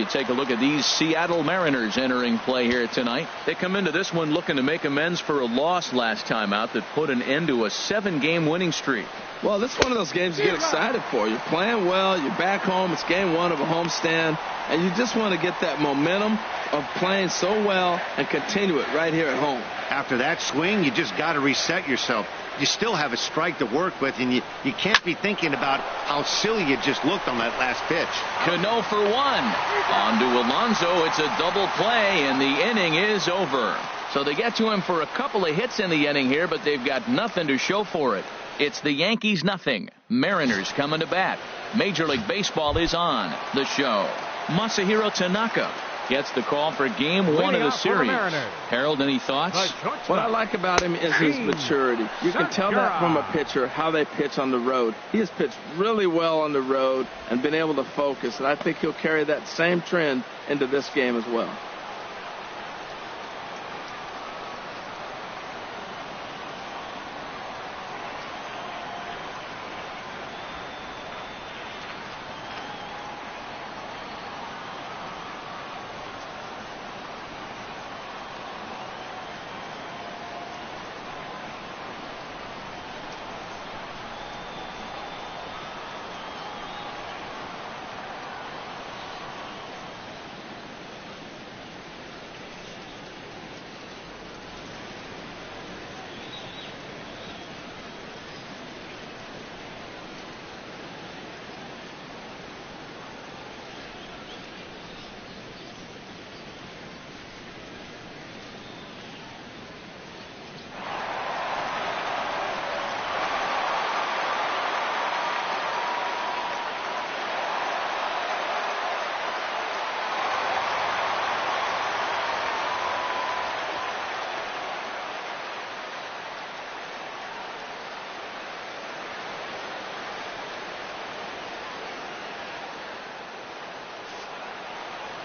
you take a look at these Seattle Mariners entering play here tonight. They come into this one looking to make amends for a loss last time out that put an end to a 7-game winning streak. Well, this is one of those games you get excited for. You're playing well, you're back home, it's game 1 of a homestand, and you just want to get that momentum of playing so well and continue it right here at home. After that swing, you just got to reset yourself. You still have a strike to work with, and you can't be thinking about how silly you just looked on that last pitch. Cano for 1. On to Alonso. It's a double play, and the inning is over. So they get to him for a couple of hits in the inning here, but they've got nothing to show for it. It's the Yankees nothing. Mariners coming to bat. Major League Baseball is on the show. Masahiro Tanaka gets the call for game 1 of the series. Harold, any thoughts? What I like about him is his maturity. You can tell that from a pitcher, how they pitch on the road. He has pitched really well on the road and been able to focus, and I think he'll carry that same trend into this game as well.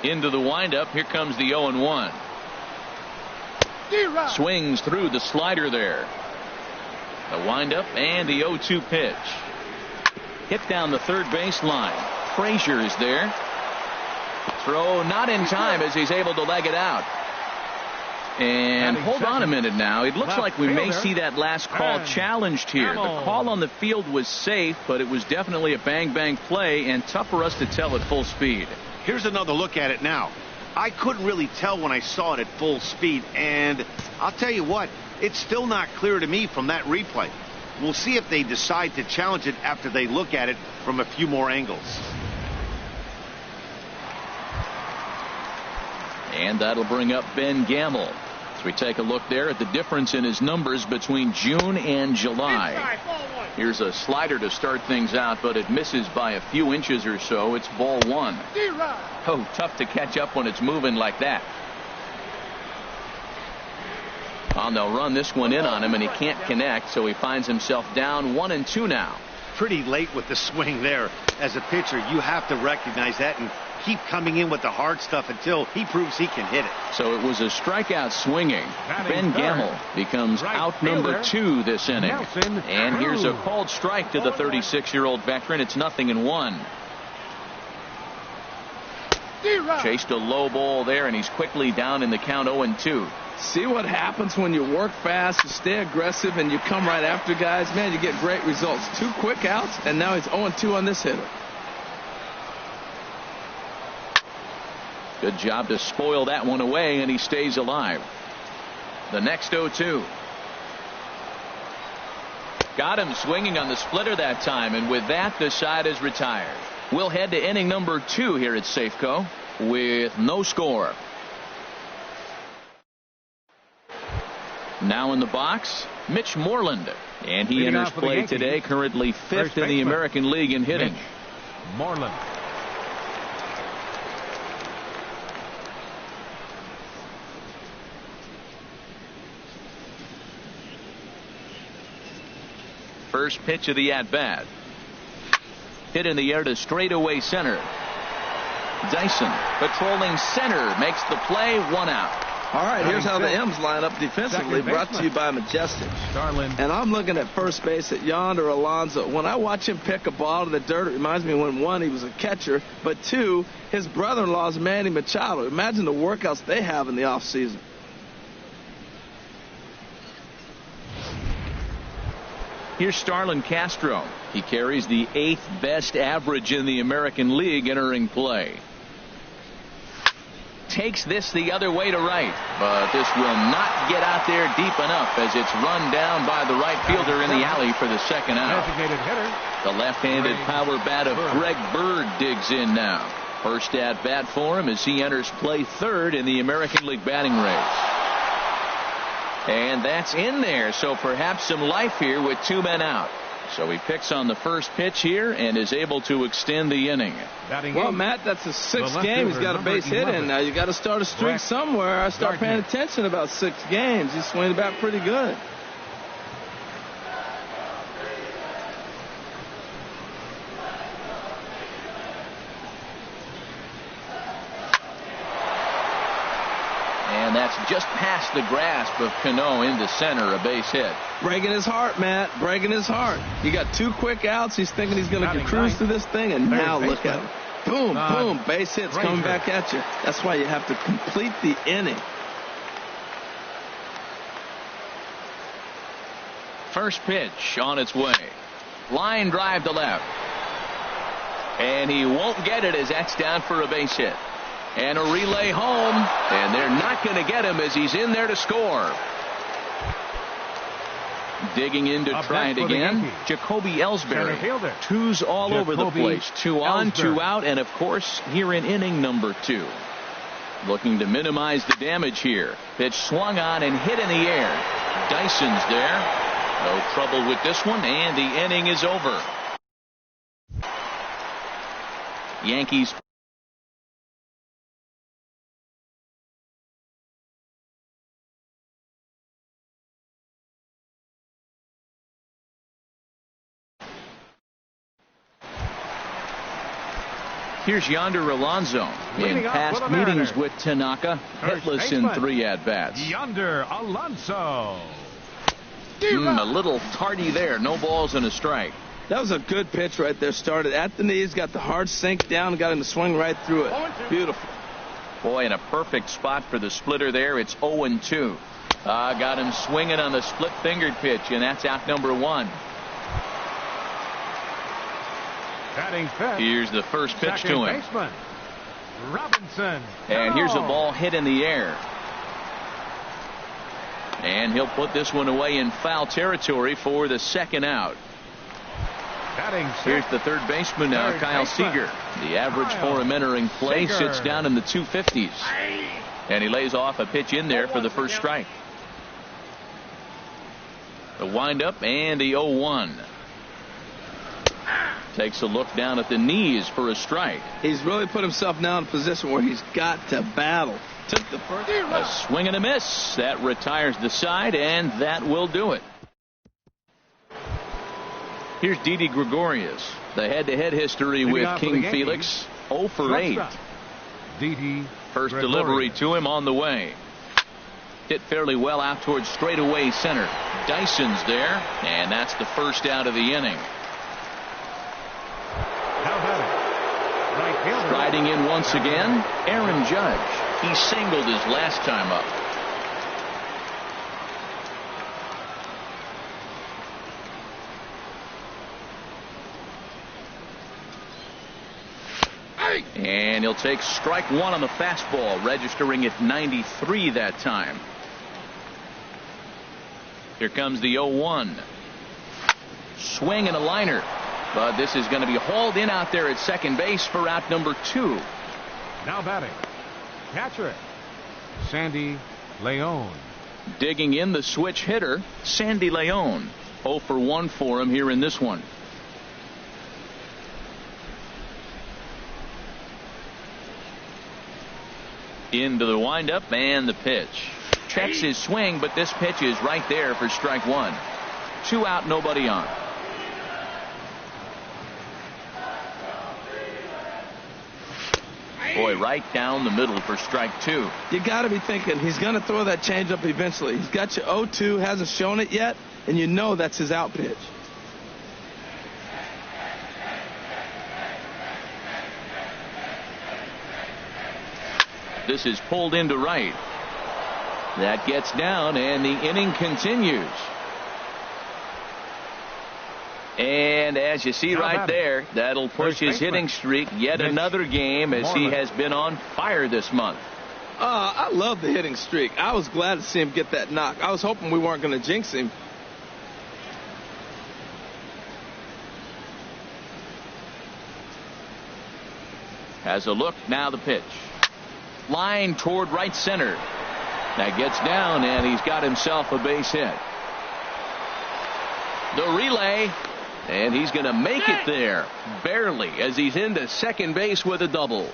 Into the windup. Here comes the 0-1. Swings through the slider there. The windup and the 0-2 pitch. Hit down the third base line. Frazier is there. Throw not in time as he's able to leg it out. And hold on a minute now. It looks like we may see that last call challenged here. The call on the field was safe, but it was definitely a bang-bang play and tough for us to tell at full speed. Here's another look at it now. I couldn't really tell when I saw it at full speed, and I'll tell you what, it's still not clear to me from that replay. We'll see if they decide to challenge it after they look at it from a few more angles. And that'll bring up Ben Gamble. As we take a look there at the difference in his numbers between June and July. Here's a slider to start things out, but it misses by a few inches or so. It's ball 1. Oh, tough to catch up when it's moving like that. Well, they'll run this one in on him, and he can't connect, so he finds himself down 1-2 now. Pretty late with the swing there. As a pitcher, you have to recognize that and keep coming in with the hard stuff until he proves he can hit it. So it was a strikeout swinging. Ben Gamble becomes out number 2 this inning. And here's a called strike to the 36-year-old veteran. It's 0-1. Chased a low ball there, and he's quickly down in the count 0-2. See what happens when you work fast, you stay aggressive, and you come right after guys. Man, you get great results. 2 quick outs, and now he's 0-2 on this hitter. Good job to spoil that one away, and he stays alive. The next 0-2. Got him swinging on the splitter that time, and with that, the side is retired. We'll head to inning number 2 here at Safeco with no score. Now in the box, Mitch Moreland, and he enters play today, currently 5th in the American League in hitting. Moreland. First pitch of the at-bat. Hit in the air to straightaway center. Dyson patrolling center makes the play, 1 out. All right, here's how the M's line up defensively, brought to you by Majestic. And I'm looking at first base at Yonder Alonso. When I watch him pick a ball to the dirt, it reminds me when, one, he was a catcher, but two, his brother-in-law is Manny Machado. Imagine the workouts they have in the offseason. Here's Starlin Castro. He carries the 8th best average in the American League entering play. Takes this the other way to right, but this will not get out there deep enough as it's run down by the right fielder in the alley for the second out. The left-handed power bat of Greg Bird digs in now. First at bat for him as he enters play third in the American League batting race. And that's in there, so perhaps some life here with 2 men out. So he picks on the first pitch here and is able to extend the inning. Well, Matt, that's the 6th game. He's got a base hit in now. You got to start a streak somewhere. I start paying attention about 6 games. He's swinging the bat pretty good. And that's just past the grasp of Cano into center, a base hit. Breaking his heart, Matt. Breaking his heart. He got 2 quick outs. He's thinking he's going to cruise through this thing, and now look at him. Boom, boom. Base hits coming back at you. That's why you have to complete the inning. First pitch on its way. Line drive to left. And he won't get it as that's down for a base hit. And a relay home, and they're not going to get him as he's in there to score. Digging in to try it again, Jacoby Ellsbury. 2s all over the place. 2 on, 2 out, and of course here in inning number 2. Looking to minimize the damage here. Pitch swung on and hit in the air. Dyson's there. No trouble with this one, and the inning is over. Yankees. Here's Yonder Alonso. In past meetings with Tanaka, hitless in 3 at-bats. Yonder Alonso. A little tardy there. No balls and a strike. That was a good pitch right there. Started at the knees, got the hard sink down, and got him to swing right through it. Beautiful. Boy, in a perfect spot for the splitter there. It's 0-2. Got him swinging on the split-fingered pitch, and that's out number 1. Here's the first pitch to him. Robinson. And here's a ball hit in the air. And he'll put this one away in foul territory for the second out. Here's the third baseman now, Kyle Seager. The average for him entering play sits down in the 250s. And he lays off a pitch in there for the first strike. The windup and the 0-1. Takes a look down at the knees for a strike. He's really put himself now in a position where he's got to battle. Took the first. A swing and a miss. That retires the side, and that will do it. Here's Didi Gregorius. The head-to-head history with King Felix. 0 for 8. First delivery to him on the way. Hit fairly well out towards straightaway center. Dyson's there, and that's the first out of the inning. Striding in once again, Aaron Judge. He singled his last time up. And he'll take strike 1 on the fastball, registering at 93 that time. Here comes the 0-1. Swing and a liner. But this is going to be hauled in out there at second base for out number 2. Now batting, catcher, Sandy Leon. Digging in the switch hitter, Sandy Leon. 0 for 1 for him here in this one. Into the windup and the pitch. Checks his swing, but this pitch is right there for strike 1. 2 out, nobody on. Boy, boy, right down the middle for strike 2. You got to be thinking he's going to throw that changeup eventually. He's got you 0-2, hasn't shown it yet, and you know that's his out pitch. This is pulled into right. That gets down, and the inning continues. And as you see right there, that'll push his hitting streak yet another game as he has been on fire this month. I love the hitting streak. I was glad to see him get that knock. I was hoping we weren't going to jinx him. Has a look, now the pitch. Line toward right center. That gets down, and he's got himself a base hit. The relay, and he's going to make it there, barely, as he's into second base with a double.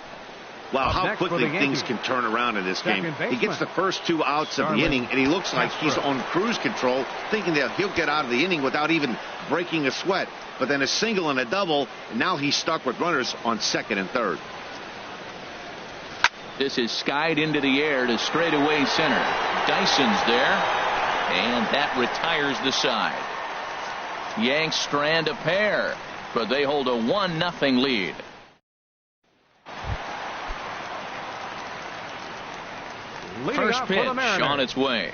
Wow, how quickly things can turn around in this game. He gets the first 2 outs of the inning, and he looks like he's on cruise control, thinking that he'll get out of the inning without even breaking a sweat. But then a single and a double, and now he's stuck with runners on second and third. This is skied into the air to straightaway center. Dyson's there, and that retires the side. Yanks strand a pair, but they hold a 1-0 lead. First pitch on its way.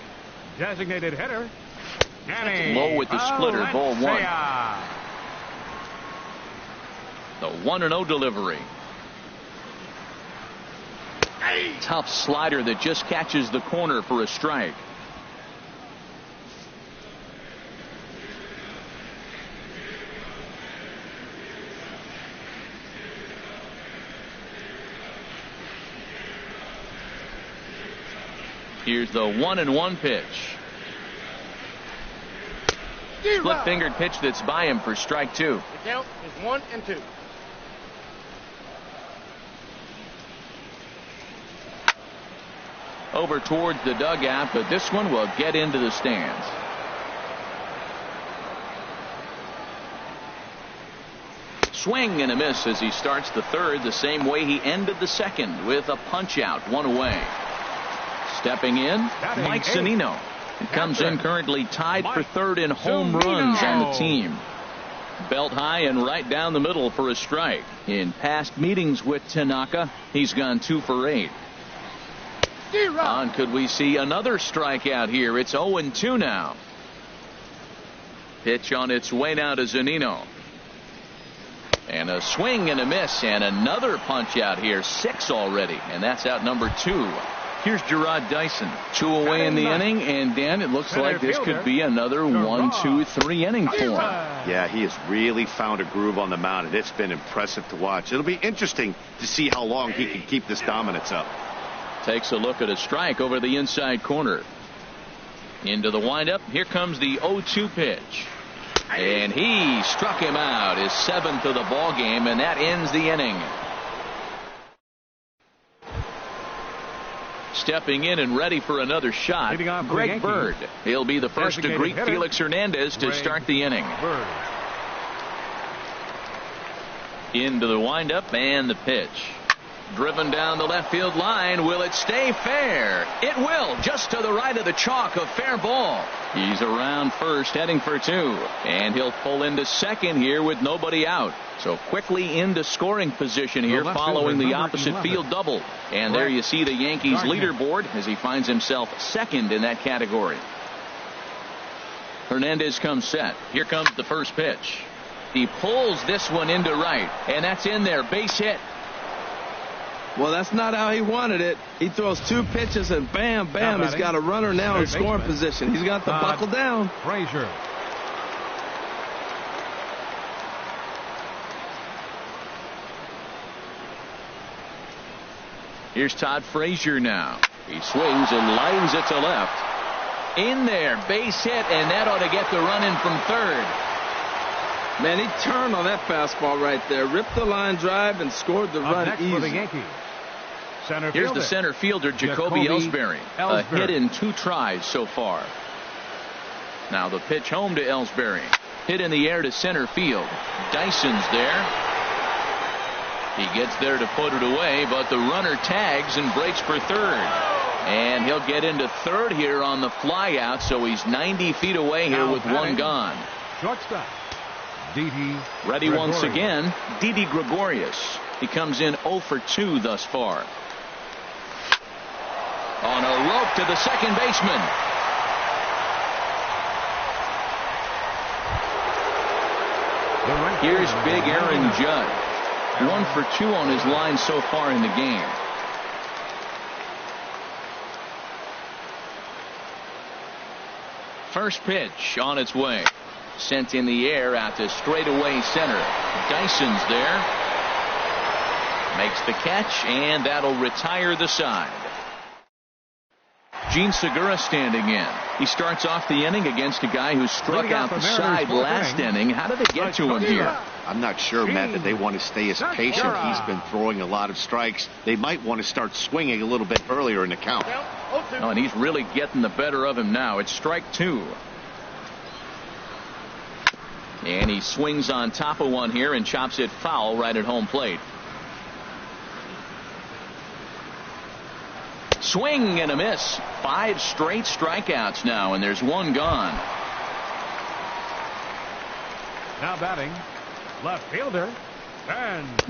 Designated hitter. Low with the splitter, ball 1. The 1-0 delivery. Tough slider that just catches the corner for a strike. Here's the 1-1 pitch. Split-fingered pitch that's by him for strike 2. The count is 1-2. Over towards the dugout, but this one will get into the stands. Swing and a miss as he starts the third the same way he ended the second, with a punch out, 1 away. Stepping in, Mike Zunino. It comes in currently tied for third in home runs on the team. Belt high and right down the middle for a strike. In past meetings with Tanaka, he's gone 2 for 8. On could we see another strikeout here? It's 0-2 now. Pitch on its way now to Zunino. And a swing and a miss, and another punch out here. 6 already, and that's out number 2. Here's Gerard Dyson. 2 away in the inning, and Dan, it looks like this could be another 1, 2, 3 inning for him. Yeah, he has really found a groove on the mound, and it's been impressive to watch. It'll be interesting to see how long he can keep this dominance up. Takes a look at a strike over the inside corner. Into the windup. Here comes the 0-2 pitch. And he struck him out. His 7th of the ball game, and that ends the inning. Stepping in and ready for another shot, Greg Bird. He'll be the first to greet Felix Hernandez to start the inning. Into the windup and the pitch. Driven down the left field line. Will it stay fair? It will. Just to the right of the chalk, a fair ball. He's around first, heading for 2. And he'll pull into second here with nobody out. So quickly into scoring position here following the opposite field double. And there you see the Yankees leaderboard as he finds himself second in that category. Hernandez comes set. Here comes the first pitch. He pulls this one into right. And that's in there. Base hit. Well, that's not how he wanted it. He throws 2 pitches and bam, bam, he's got a runner now in scoring position. He's got the buckle down. Frazier. Here's Todd Frazier now. He swings and lines it to left. In there, base hit, and that ought to get the run in from third. Man, he turned on that fastball right there, ripped the line drive, and scored the run easy. For the Yankees. Here's the center fielder, Jacoby Ellsbury. A hit in 2 tries so far. Now the pitch home to Ellsbury. Hit in the air to center field. Dyson's there. He gets there to put it away, but the runner tags and breaks for third. And he'll get into third here on the fly out, so he's 90 feet away here with one gone. Shortstop, Didi Ready once again, Didi Gregorius. He comes in 0 for 2 thus far. On a rope to the second baseman. Here's big Aaron Judd. 1 for 2 on his line so far in the game. First pitch on its way. Sent in the air out to straightaway center. Dyson's there. Makes the catch, and that'll retire the side. Gene Segura standing in. He starts off the inning against a guy who struck out the side last inning. How did they get to him here? I'm not sure, Matt, that they want to stay as patient. He's been throwing a lot of strikes. They might want to start swinging a little bit earlier in the count. Oh, and he's really getting the better of him now. It's strike 2. And he swings on top of one here and chops it foul right at home plate. Swing and a miss. 5 straight strikeouts now, and there's one gone. Now batting, left fielder,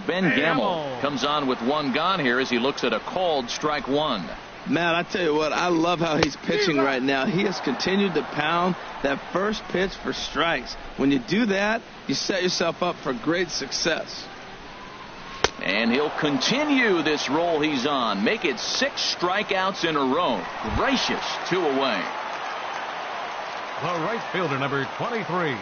Ben Gamble comes on with one gone here as he looks at a called strike 1. Matt, I tell you what, I love how he's pitching right now. He has continued to pound that first pitch for strikes. When you do that, you set yourself up for great success. And he'll continue this roll he's on. Make it 6 strikeouts in a row. Gracious, 2 away. The right fielder, number 23,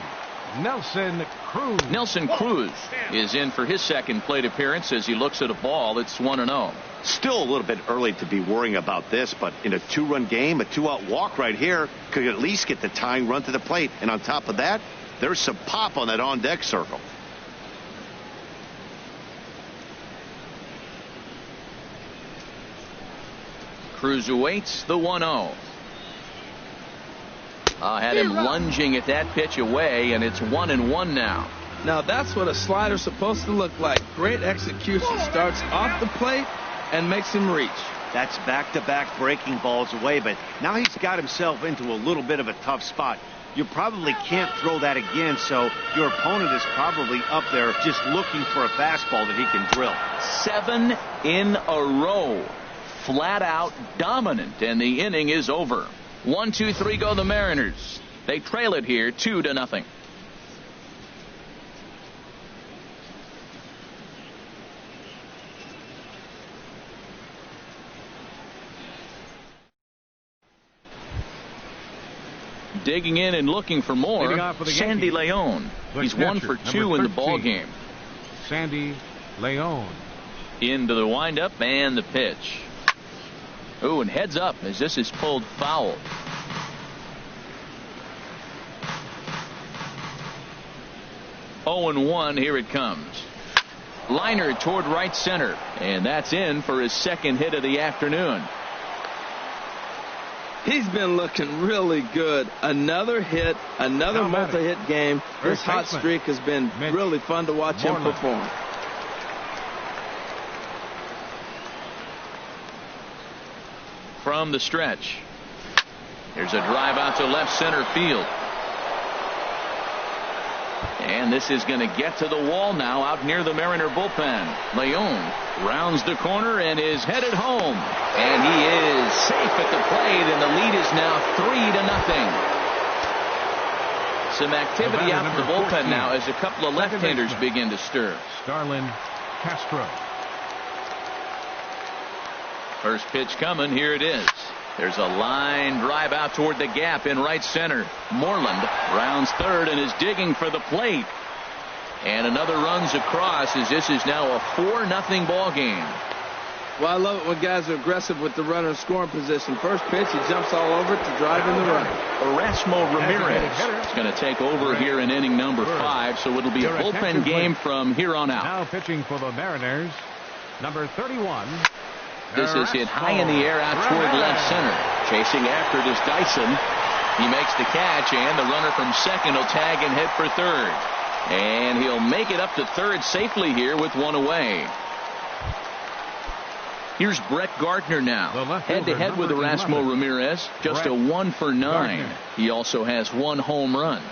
Nelson Cruz. Nelson Cruz is in for his second plate appearance as he looks at a ball. It's 1-0. Still a little bit early to be worrying about this, but in a 2-run game, a 2-out walk right here could at least get the tying run to the plate. And on top of that, there's some pop on that on-deck circle. Cruz awaits the 1-0. Had him lunging at that pitch away, and it's 1-1 now. Now that's what a slider's supposed to look like. Great execution. Starts off the plate and makes him reach. That's back-to-back breaking balls away, but now he's got himself into a little bit of a tough spot. You probably can't throw that again, so your opponent is probably up there just looking for a fastball that he can drill. 7 in a row. Flat out dominant, and the inning is over. 1-2-3 go the Mariners. They trail it here 2-0. Digging in and looking for more, Sandy Leon. He's 1 for 2 in the ball game. Sandy Leon. Into the windup and the pitch. Oh, and heads up as this is pulled foul. Oh, and 1, here it comes. Liner toward right center, and that's in for his second hit of the afternoon. He's been looking really good. Another hit, another multi-hit game. This hot streak has been really fun to watch him perform. From the stretch, here's a drive out to left center field. And this is going to get to the wall now out near the Mariner bullpen. Leon rounds the corner and is headed home. And he is safe at the plate, and the lead is now 3-0. Some activity out in the bullpen now as a couple of left-handers begin to stir. Starlin Castro. First pitch coming. Here it is. There's a line drive out toward the gap in right center. Moreland rounds third and is digging for the plate. And another runs across as this is now a 4-0 ball game. Well, I love it when guys are aggressive with the runner in scoring position. First pitch, he jumps all over it to drive in the run. Erasmo Ramirez is going to take over here in inning number 5, so it'll be a bullpen game from here on out. Now pitching for the Mariners, number 31. This is hit high in the air out toward left center. Chasing after it is Dyson. He makes the catch, and the runner from second will tag and head for third. And he'll make it up to third safely here with 1 away. Here's Brett Gardner now, head-to-head with Erasmo Ramirez, just a 1 for 9. He also has 1 home run.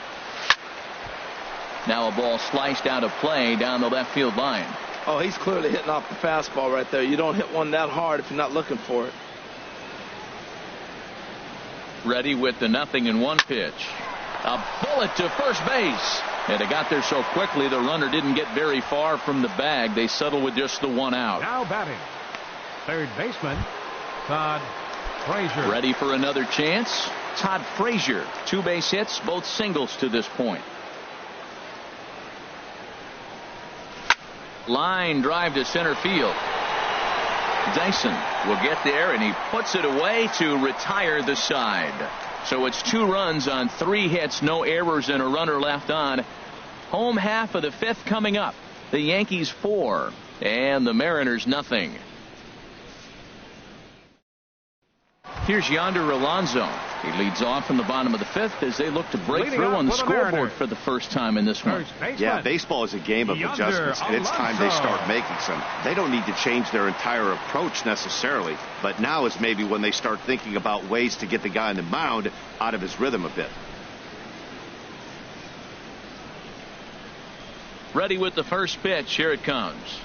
Now a ball sliced out of play down the left field line. Oh, he's clearly hitting off the fastball right there. You don't hit one that hard if you're not looking for it. Ready with the 0-1 pitch. A bullet to first base. And they got there so quickly the runner didn't get very far from the bag. They settled with just the 1 out. Now batting, third baseman Todd Frazier. Ready for another chance. Todd Frazier, 2 base hits, both singles to this point. Line drive to center field. Dyson will get there, and he puts it away to retire the side. So it's 2 runs on 3 hits, no errors, and a runner left on. Home half of the 5th coming up. The Yankees 4 and the Mariners nothing. Here's Yonder Alonso. He leads off in the bottom of the 5th as they look to break through on the scoreboard for the first time in this one. Yeah, baseball is a game of adjustments, and it's time they start making some. They don't need to change their entire approach necessarily, but now is maybe when they start thinking about ways to get the guy on the mound out of his rhythm a bit. Ready with the first pitch. Here it comes.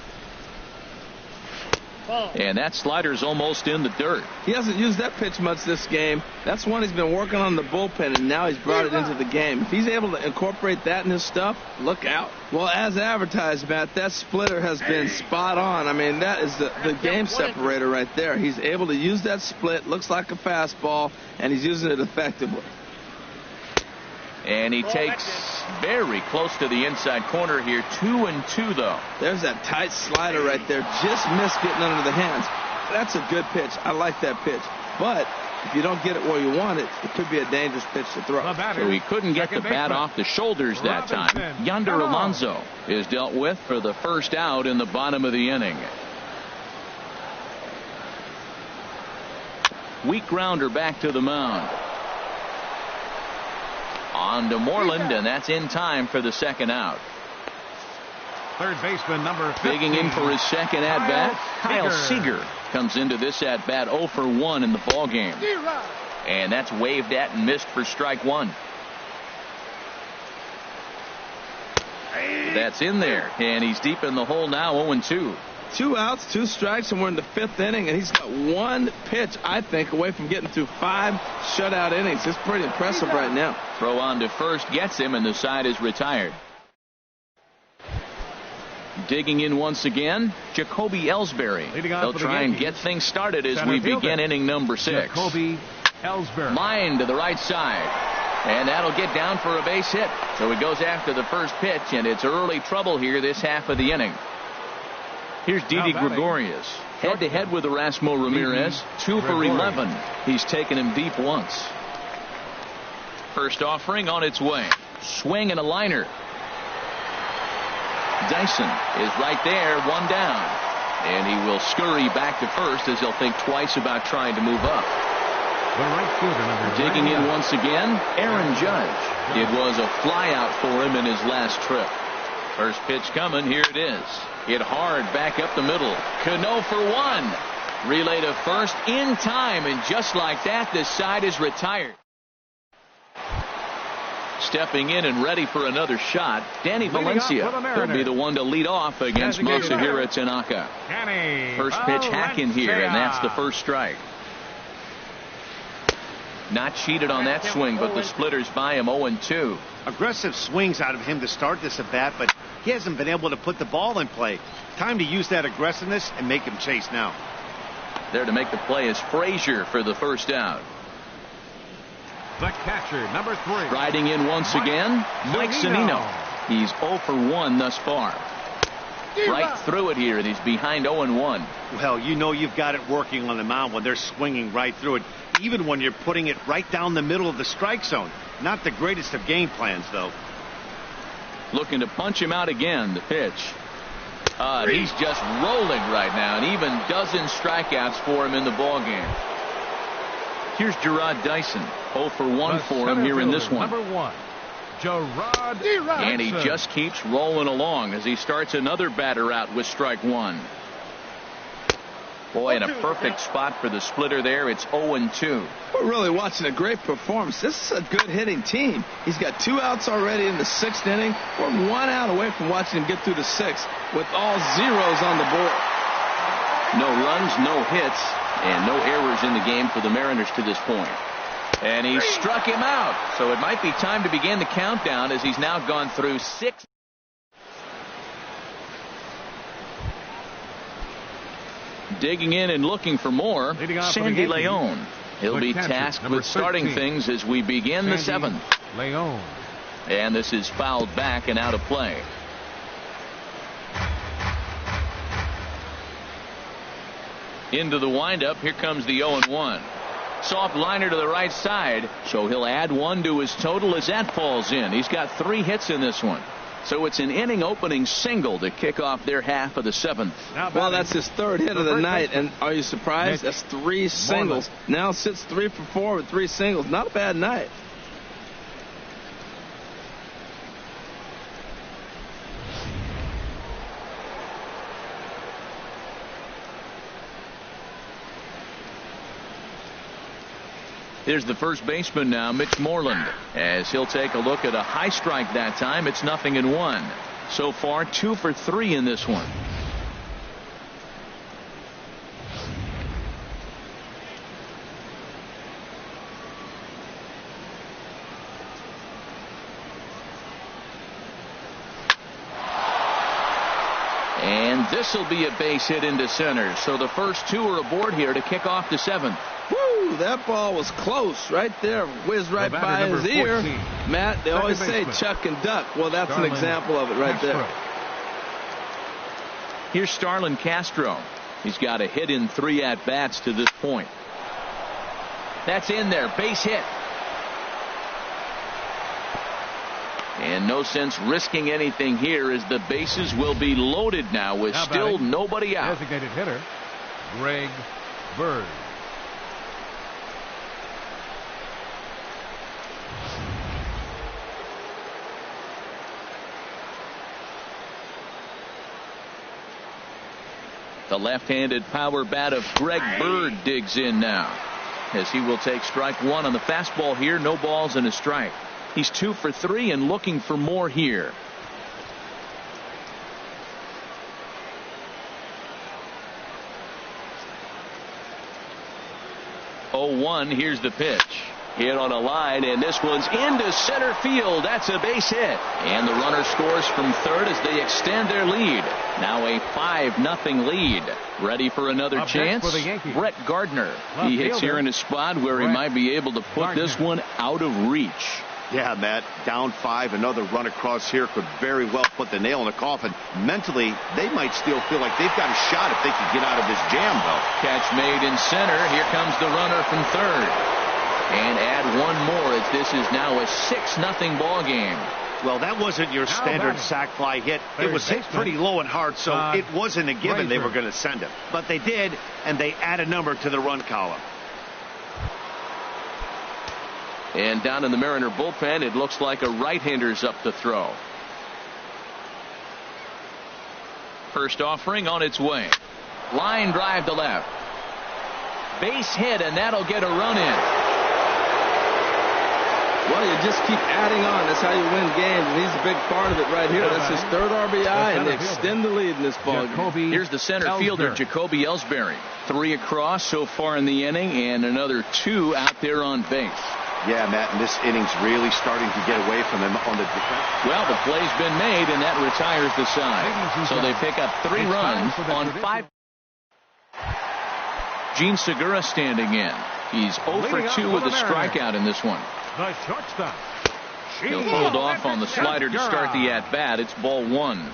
And that slider's almost in the dirt. He hasn't used that pitch much this game. That's one he's been working on the bullpen, and now he's brought it into the game. If he's able to incorporate that in his stuff, look out. Well, as advertised, Matt, that splitter has been spot on. I mean, that is the game separator right there. He's able to use that split, looks like a fastball, and he's using it effectively. And he takes very close to the inside corner here. 2-2 though. There's that tight slider right there. Just missed getting under the hands. That's a good pitch. I like that pitch. But if you don't get it where you want it, it could be a dangerous pitch to throw. So he couldn't get the bat off the shoulders that time. Yonder Alonso is dealt with for the first out in the bottom of the inning. Weak grounder back to the mound. On to Moreland, and that's in time for the 2nd out. Third baseman number 15. Digging in for his 2nd at-bat, Kyle Seager comes into this at-bat 0 for 1 in the ball game. And that's waved at and missed for strike 1. That's in there, and he's deep in the hole now, 0-2. 2 outs, 2 strikes, and we're in the 5th inning, and he's got 1 pitch, I think, away from getting through 5 shutout innings. It's pretty impressive right now. Throw on to first gets him, and the side is retired. Digging in once again, Jacoby Ellsbury. They'll try and get things started as we begin inning number 6. Jacoby Ellsbury. Line to the right side. And that'll get down for a base hit. So he goes after the first pitch, and it's early trouble here this half of the inning. Here's Didi Gregorius, head-to-head with Erasmo Ramirez, 2 for 11. He's taken him deep once. First offering on its way. Swing and a liner. Dyson is right there, 1 down. And he will scurry back to first as he'll think twice about trying to move up. Digging in once again, Aaron Judge. It was a flyout for him in his last trip. First pitch coming, here it is. Hit hard back up the middle. Cano for 1. Relay to first in time, and just like that, this side is retired. Stepping in and ready for another shot, Danny Valencia will be the one to lead off against Masahiro Tanaka. First pitch hack in here, and that's the first strike. Not cheated on that swing, but the splitters by him 0-2. Aggressive swings out of him to start this at bat, but he hasn't been able to put the ball in play. Time to use that aggressiveness and make him chase now. There to make the play is Frazier for the first out. The catcher, number 3. Riding in once again, Mike Zunino. He's 0 for 1 thus far. Right through it here, and he's behind 0-1. Well, you know you've got it working on the mound when they're swinging right through it, even when you're putting it right down the middle of the strike zone. Not the greatest of game plans, though. Looking to punch him out again, the pitch. He's just rolling right now, and even dozen strikeouts for him in the ball game. Here's Gerard Dyson, 0 for 1 for him here in this one. Number 1, Gerard. And he just keeps rolling along as he starts another batter out with strike 1. Boy, and a perfect spot for the splitter there. It's 0-2. We're really watching a great performance. This is a good hitting team. He's got 2 outs already in the 6th inning. We're 1 out away from watching him get through the 6th with all zeros on the board. No runs, no hits, and no errors in the game for the Mariners to this point. And he struck him out. So it might be time to begin the countdown as he's now gone through 6. Digging in and looking for more, Sandy Leon. He'll be tasked with starting things as we begin the 7th. Leon. And this is fouled back and out of play. Into the windup. Here comes the 0-1. Soft liner to the right side. So he'll add 1 to his total as that falls in. He's got 3 hits in this one. So it's an inning opening single to kick off their half of the 7th. Well, that's his 3rd hit of the night. And are you surprised? That's 3 singles. Now sits 3 for 4 with 3 singles. Not a bad night. Here's the first baseman now, Mitch Moreland, as he'll take a look at a high strike that time. It's 0-1. So far, 2 for 3 in this one. And this will be a base hit into center. So the first 2 are aboard here to kick off the 7th. Woo, that ball was close right there. Whizzed right by his ear. Matt, they always say chuck and duck. Well, that's an example of it right there. Here's Starlin Castro. He's got a hit in 3 at-bats to this point. That's in there. Base hit. And no sense risking anything here as the bases will be loaded now with still nobody out. Designated hitter, Greg Bird. The left-handed power bat of Greg Bird digs in now as he will take strike 1 on the fastball here. No balls and a strike. He's 2 for 3 and looking for more here. Oh, 1. Here's the pitch. Hit on a line, and this one's into center field. That's a base hit. And the runner scores from third as they extend their lead. Now a 5-0 lead. Ready for another chance? Brett Gardner. He hits here in a spot where he might be able to put this one out of reach. Yeah, Matt, down 5, another run across here could very well put the nail in the coffin. Mentally, they might still feel like they've got a shot if they can get out of this jam, though. Catch made in center. Here comes the runner from third. And add 1 more as this is now a 6-0 ball game. Well, that wasn't your standard sac fly hit. It was hit pretty low and hard, so it wasn't a given they were going to send him. But they did, and they add a number to the run column. And down in the Mariner bullpen, it looks like a right-hander's up to throw. First offering on its way. Line drive to left. Base hit, and that'll get a run in. Well, you just keep adding on. That's how you win games, and he's a big part of it right here. That's his 3rd RBI, and they extend the lead in this ball game. Here's the center fielder, Jacoby Ellsbury. 3 across so far in the inning, and another 2 out there on base. Yeah, Matt, and this inning's really starting to get away from him on the defense. Well, the play's been made, and that retires the side. So they pick up 3 runs on 5. Gene Segura standing in. He's 0 for 2 with a strikeout in this one. The shortstop. He'll hold off on the slider to start the at-bat. It's ball 1.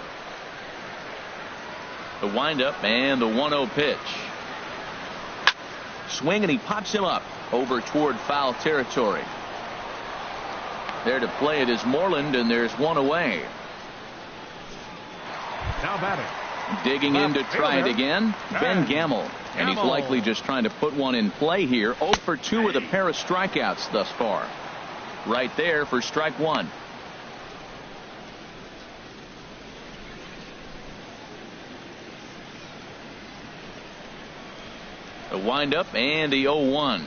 The windup and the 1-0 pitch. Swing, and he pops him up over toward foul territory. There to play it is Moreland, and there's 1 away. Now batting. Digging in to try it again, Ben Gamel. And he's likely just trying to put one in play here. 0 for 2 with a pair of strikeouts thus far. Right there for strike 1. The windup and the 0-1.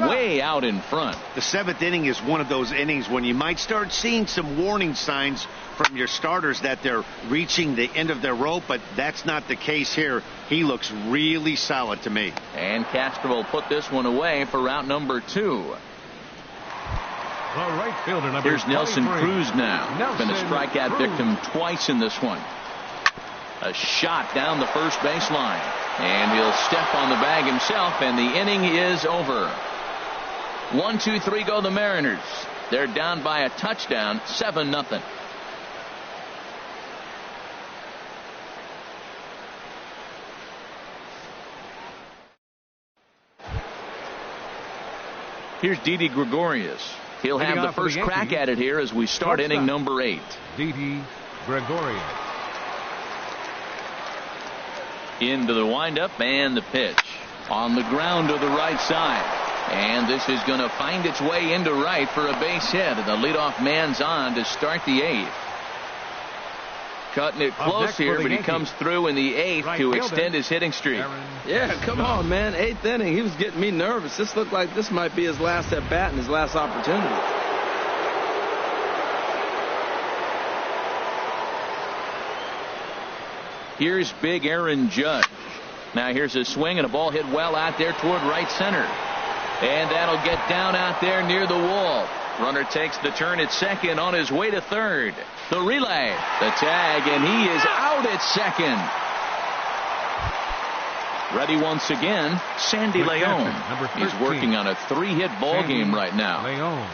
Way out in front. The 7th inning is one of those innings when you might start seeing some warning signs from your starters that they're reaching the end of their rope, but that's not the case here. He looks really solid to me. And Castro will put this one away for route number 2. The right fielder, number Here's Nelson 23. Cruz now. Been a strikeout victim twice in this one. A shot down the first baseline. And he'll step on the bag himself, and the inning is over. 1-2-3 go the Mariners. They're down by a touchdown, 7-0. Here's Didi Gregorius. He'll have the first crack at it here as we start inning number 8. Didi Gregorius. Into the windup and the pitch. On the ground to the right side. And this is going to find its way into right for a base hit. And the leadoff man's on to start the 8th. Cutting it close here, but he comes through in the 8th to extend his hitting streak. Yeah, come on, man. 8th inning. He was getting me nervous. This looked like this might be his last at bat and his last opportunity. Here's big Aaron Judge. Now here's a swing and a ball hit well out there toward right center. And that'll get down out there near the wall. Runner takes the turn at second on his way to third. The relay, the tag, and he is out at second. Ready once again, Sandy Leon. He's working on a 3-hit ball game right now. Leon.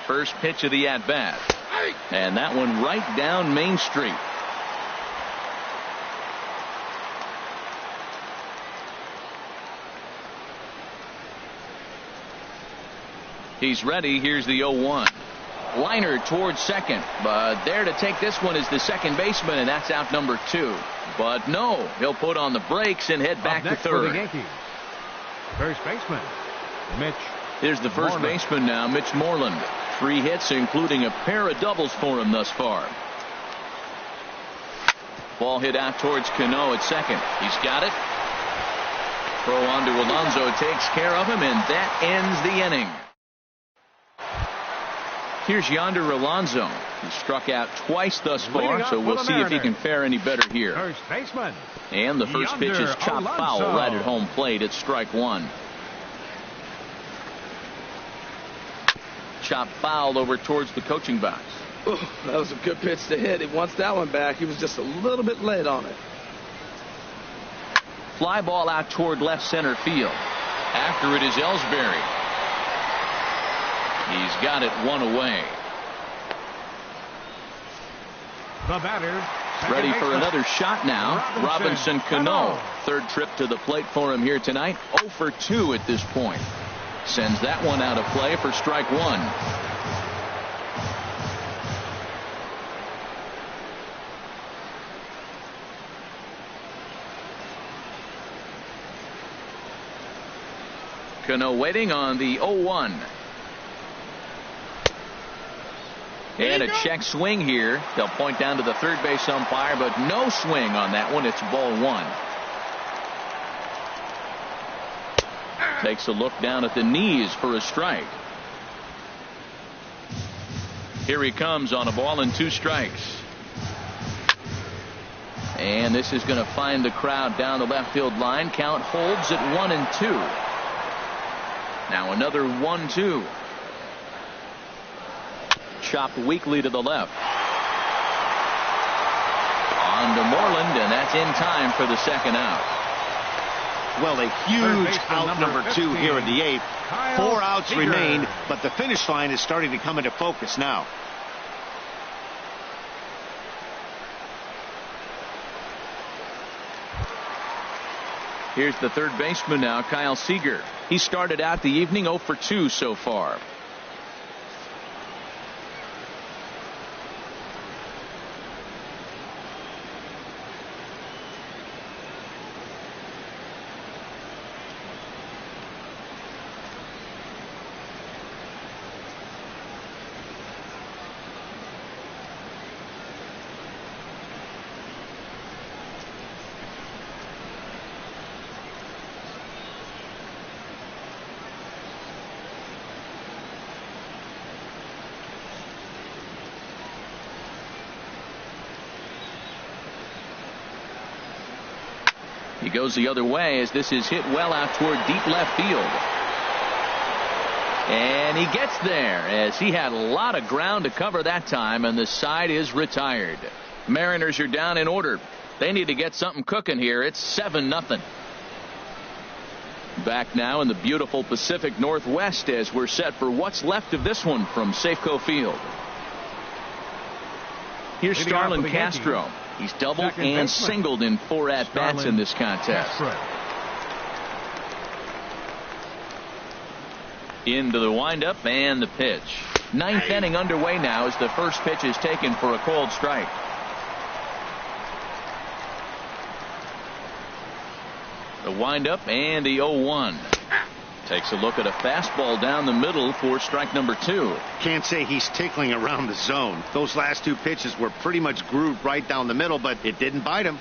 First pitch of the at-bat. And that one right down Main Street. He's ready. Here's the 0-1. Liner towards second, but there to take this one is the second baseman, and that's out number 2. But no, he'll put on the brakes and head back to third. For the Yankees, first baseman Mitch. Here's the first baseman now, Mitch Moreland. 3 hits, including a pair of doubles for him thus far. Ball hit out towards Cano at second. He's got it. Throw on to Alonso takes care of him, and that ends the inning. Here's Yonder Alonso. He struck out twice thus far, so we'll see if he can fare any better here. First baseman. And the first pitch is chopped foul right at home plate. It's strike 1. Chopped foul over towards the coaching box. Ooh, that was a good pitch to hit. He wants that one back. He was just a little bit late on it. Fly ball out toward left center field. After it is Ellsbury. He's got it one away. The batter. Ready for another shot now. Robinson Cano. Third trip to the plate for him here tonight. 0 for 2 at this point. Sends that one out of play for strike 1. Cano waiting on the 0-1. And a check swing here. They'll point down to the third base umpire, but no swing on that one. It's ball 1. Takes a look down at the knees for a strike. Here he comes on a ball and 2 strikes. And this is going to find the crowd down the left field line. Count holds at 1-2. Now another 1-2. Chopped weakly to the left. On to Moreland, and that's in time for the second out. Well, a huge out number 2 here in the 8th. 4 outs remain, but the finish line is starting to come into focus now. Here's the third baseman now, Kyle Seager. He started out the evening 0 for 2 so far. He goes the other way as this is hit well out toward deep left field. And he gets there as he had a lot of ground to cover that time, and the side is retired. Mariners are down in order. They need to get something cooking here. It's 7-0. Back now in the beautiful Pacific Northwest as we're set for what's left of this one from Safeco Field. Here's Starlin Castro. He's doubled and singled in 4 at-bats in this contest. Into the windup and the pitch. 9th inning underway now as the first pitch is taken for a called strike. The windup and the 0-1. Takes a look at a fastball down the middle for strike number 2. Can't say he's tickling around the zone. Those last 2 pitches were pretty much grooved right down the middle, but it didn't bite him.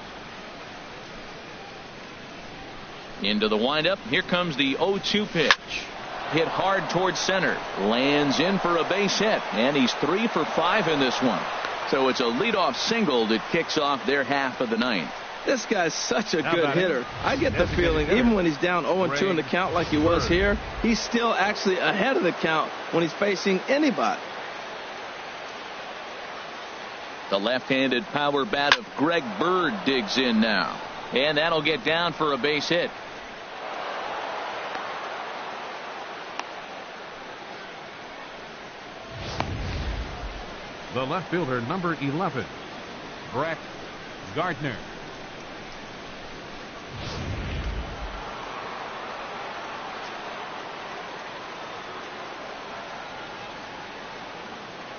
Into the windup. Here comes the 0-2 pitch. Hit hard towards center. Lands in for a base hit. And he's 3 for 5 in this one. So it's a leadoff single that kicks off their half of the 9th. This guy's such a good hitter. I get the feeling even when he's down 0-2 in the count like he was here, he's still actually ahead of the count when he's facing anybody. The left-handed power bat of Greg Bird digs in now. And that'll get down for a base hit. The left fielder, number 11, Brett Gardner.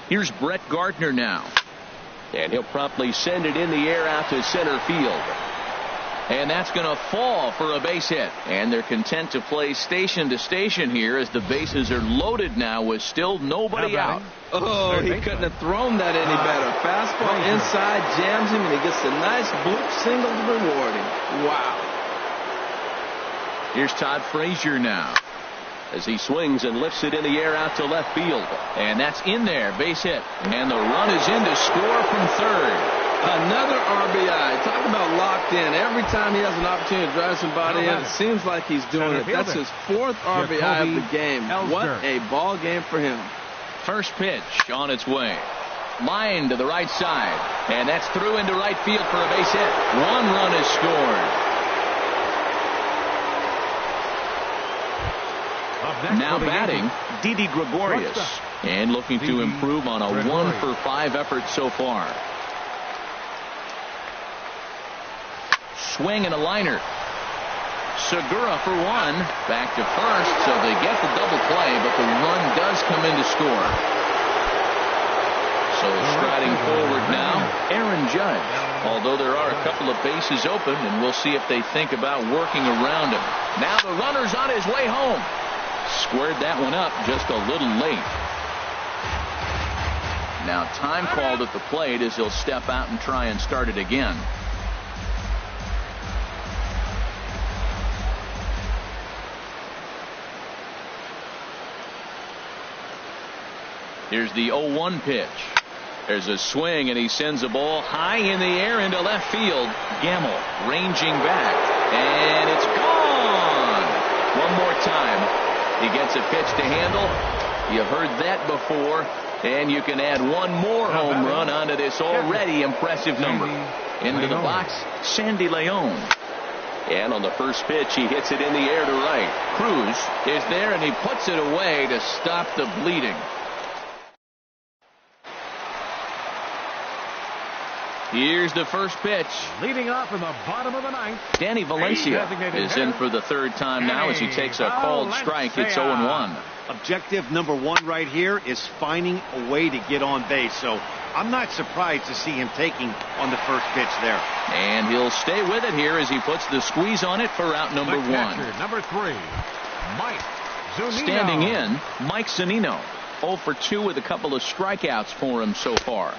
Here's Brett Gardner now. And he'll promptly send it in the air out to center field. And that's going to fall for a base hit. And they're content to play station to station here as the bases are loaded now with still nobody out. Oh, he couldn't have thrown that any better. Fastball inside, jams him, and he gets a nice bloop single to reward him. Wow. Here's Todd Frazier now as he swings and lifts it in the air out to left field. And that's in there, base hit. And the run is in to score from third. Another RBI. Talk about locked in. Every time he has an opportunity to drive somebody in, it seems like he's doing it. That's his 4th RBI of the game. What a ball game for him. First pitch on its way. Line to the right side. And that's through into right field for a base hit. 1 run is scored. Now batting, Didi Gregorius. And looking to improve on a 1 for 5 effort so far. Swing and a liner. Segura for 1. Back to first, so they get the double play, but the run does come in to score. So striding forward now, Aaron Judge. Although there are a couple of bases open, and we'll see if they think about working around him. Now the runner's on his way home. Squared that one up just a little late. Now time called at the plate as he'll step out and try and start it again. Here's the 0-1 pitch. There's a swing, and he sends a ball high in the air into left field. Gamble ranging back, and it's gone. One more time. He gets a pitch to handle. You've heard that before, and you can add one more home run onto this already impressive number. Into the box, Sandy Leon. And on the first pitch, he hits it in the air to right. Cruz is there, and he puts it away to stop the bleeding. Here's the first pitch. Leading off in the bottom of the 9th. Danny Valencia is in for the 3rd time now as he takes a called strike. It's 0-1. Objective number 1 right here is finding a way to get on base. So I'm not surprised to see him taking on the first pitch there. And he'll stay with it here as he puts the squeeze on it for out number 1. Number 3, Mike Zunino. Standing in, Mike Zunino. 0 for 2 with a couple of strikeouts for him so far.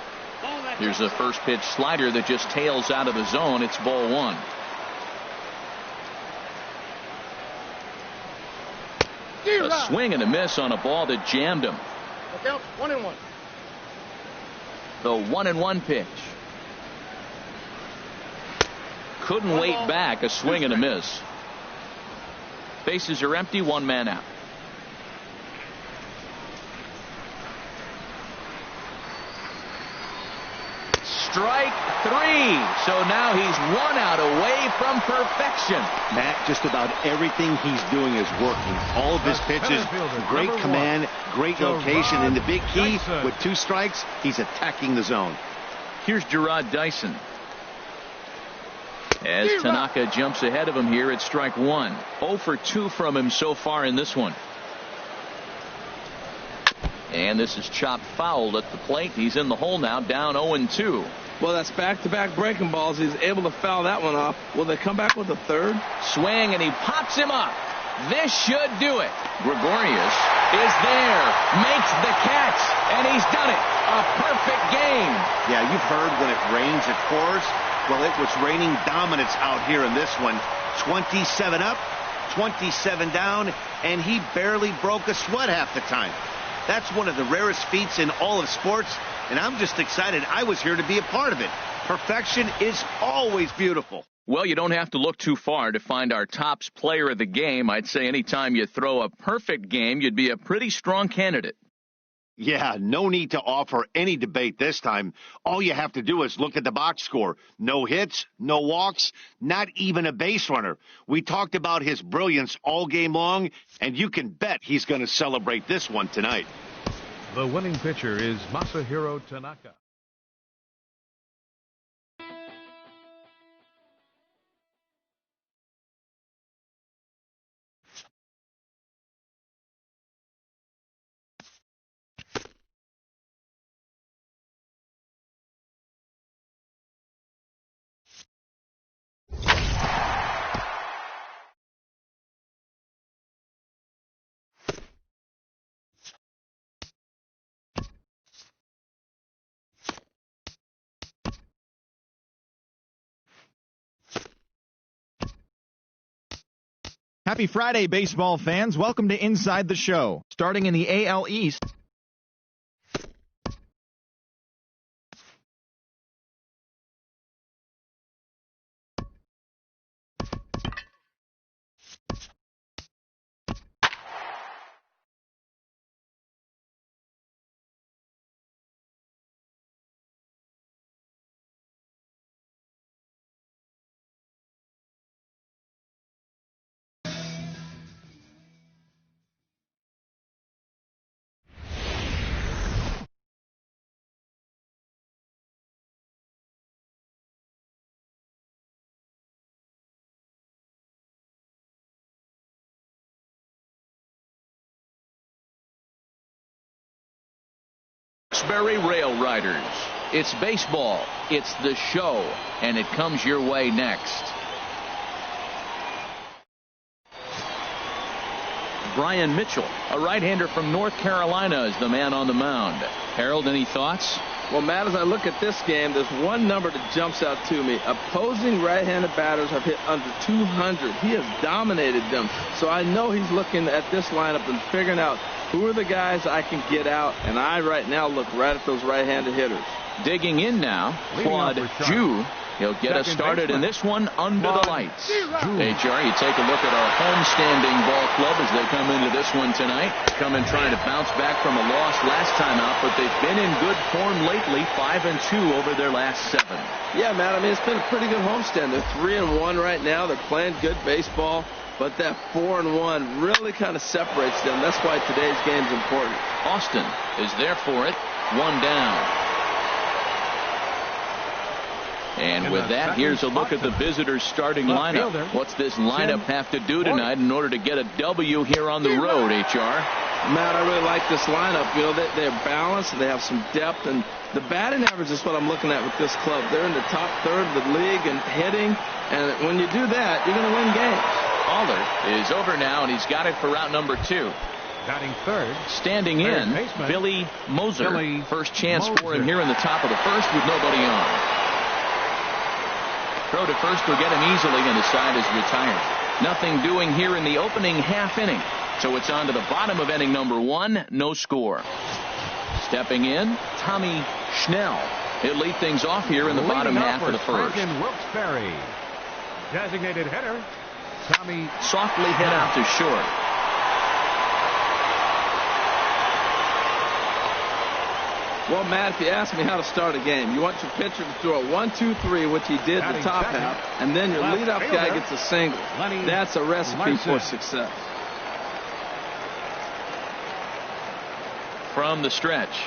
Here's a first pitch slider that just tails out of the zone. It's ball 1. A swing and a miss on a ball that jammed him. Look out, 1-1. The 1-1 pitch. couldn't wait back. A swing and a miss. Bases are empty. One man out. Strike three. So now he's 1 out away from perfection. Matt, just about everything he's doing is working. All of his pitches, great command, great location, and the big key, with 2 strikes, he's attacking the zone. Here's Gerard Dyson. As Tanaka jumps ahead of him here at strike 1. 0 for 2 from him so far in this one. And this is chopped fouled at the plate. He's in the hole now, down 0-2. Well, that's back-to-back breaking balls. He's able to foul that one off. Will they come back with a third? Swing, and he pops him up. This should do it. Gregorius is there, makes the catch, and he's done it. A perfect game. Yeah, you've heard when it rains, it pours. Well, it was raining dominance out here in this one. 27 up, 27 down, and he barely broke a sweat half the time. That's one of the rarest feats in all of sports, and I'm just excited I was here to be a part of it. Perfection is always beautiful. Well, you don't have to look too far to find our tops player of the game. I'd say anytime you throw a perfect game, you'd be a pretty strong candidate. Yeah, no need to offer any debate this time. All you have to do is look at the box score. No hits, no walks, not even a base runner. We talked about his brilliance all game long, and you can bet he's going to celebrate this one tonight. The winning pitcher is Masahiro Tanaka. Happy Friday, baseball fans. Welcome to Inside the Show. Starting in the AL East. Berry Rail Riders. It's baseball. It's the show. And it comes your way next. Brian Mitchell, a right-hander from North Carolina, is the man on the mound. Harold, any thoughts? Well, Matt, as I look at this game, there's one number that jumps out to me. Opposing right-handed batters have hit under 200. He has dominated them. So I know he's looking at this lineup and figuring out who are the guys I can get out, and I right now look right at those right-handed hitters. Digging in now, Claude Jew. He'll get us started in this one under the lights. HR, you take a look at our homestanding ball club as they come into this one tonight. Come in trying to bounce back from a loss last time out, but they've been in good form lately, 5-2 over their last 7. Yeah, Matt, I mean, it's been a pretty good homestand. They're 3-1 right now. They're playing good baseball. But that 4-1 really kind of separates them. That's why today's game's important. Austin is there for it. 1 down. And with that, here's a look at the visitors' starting lineup. What's this lineup have to do tonight in order to get a W here on the road, HR? Matt, I really like this lineup. You know, they're balanced, and they have some depth, and the batting average is what I'm looking at with this club. They're in the top third of the league in hitting, and when you do that, you're going to win games. Aller is over now, and he's got it for route number 2. Batting third. Standing in, Billy Moser. First chance for him here in the top of the first with nobody on. Throw to first will get him easily, and the side is retired. Nothing doing here in the opening half inning. So it's on to the bottom of inning number 1. No score. Stepping in, Tommy Schnell. He'll lead things off here in the bottom half of the first. Designated hitter, Tommy. Softly hit out to short. Well, Matt, if you ask me how to start a game, you want your pitcher to throw a 1-2-3, which he did the top half, and then your leadoff guy gets a single. That's a recipe for success. From the stretch.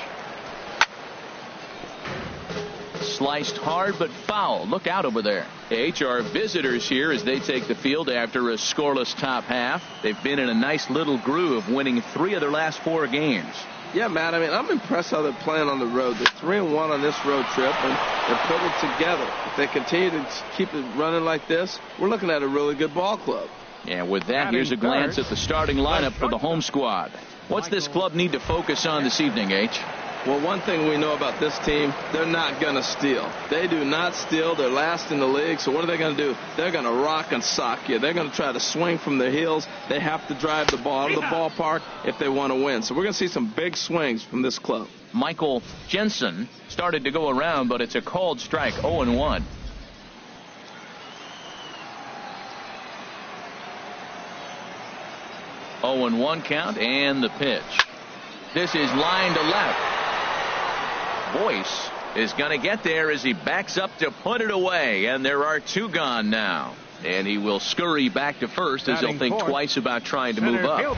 Sliced hard but foul. Look out over there. Our visitors here as they take the field after a scoreless top half. They've been in a nice little groove, winning 3 of their last 4 games. Yeah, Matt, I'm impressed how they're playing on the road. They're 3-1 on this road trip, and they're putting it together. If they continue to keep it running like this, we're looking at a really good ball club. Yeah, with that, here's a glance at the starting lineup for the home squad. What's this club need to focus on this evening, H? Well, one thing we know about this team, they're not going to steal. They do not steal. They're last in the league. So what are they going to do? They're going to rock and sock you. They're going to try to swing from their heels. They have to drive the ball out of the ballpark if they want to win. So we're going to see some big swings from this club. Michael Jensen started to go around, but it's a called strike, 0-1. Oh and 1 count, and the pitch. This is line to left. Boyce is going to get there as he backs up to put it away, and there are 2 gone now. And he will scurry back to first as he'll think twice about trying to move up.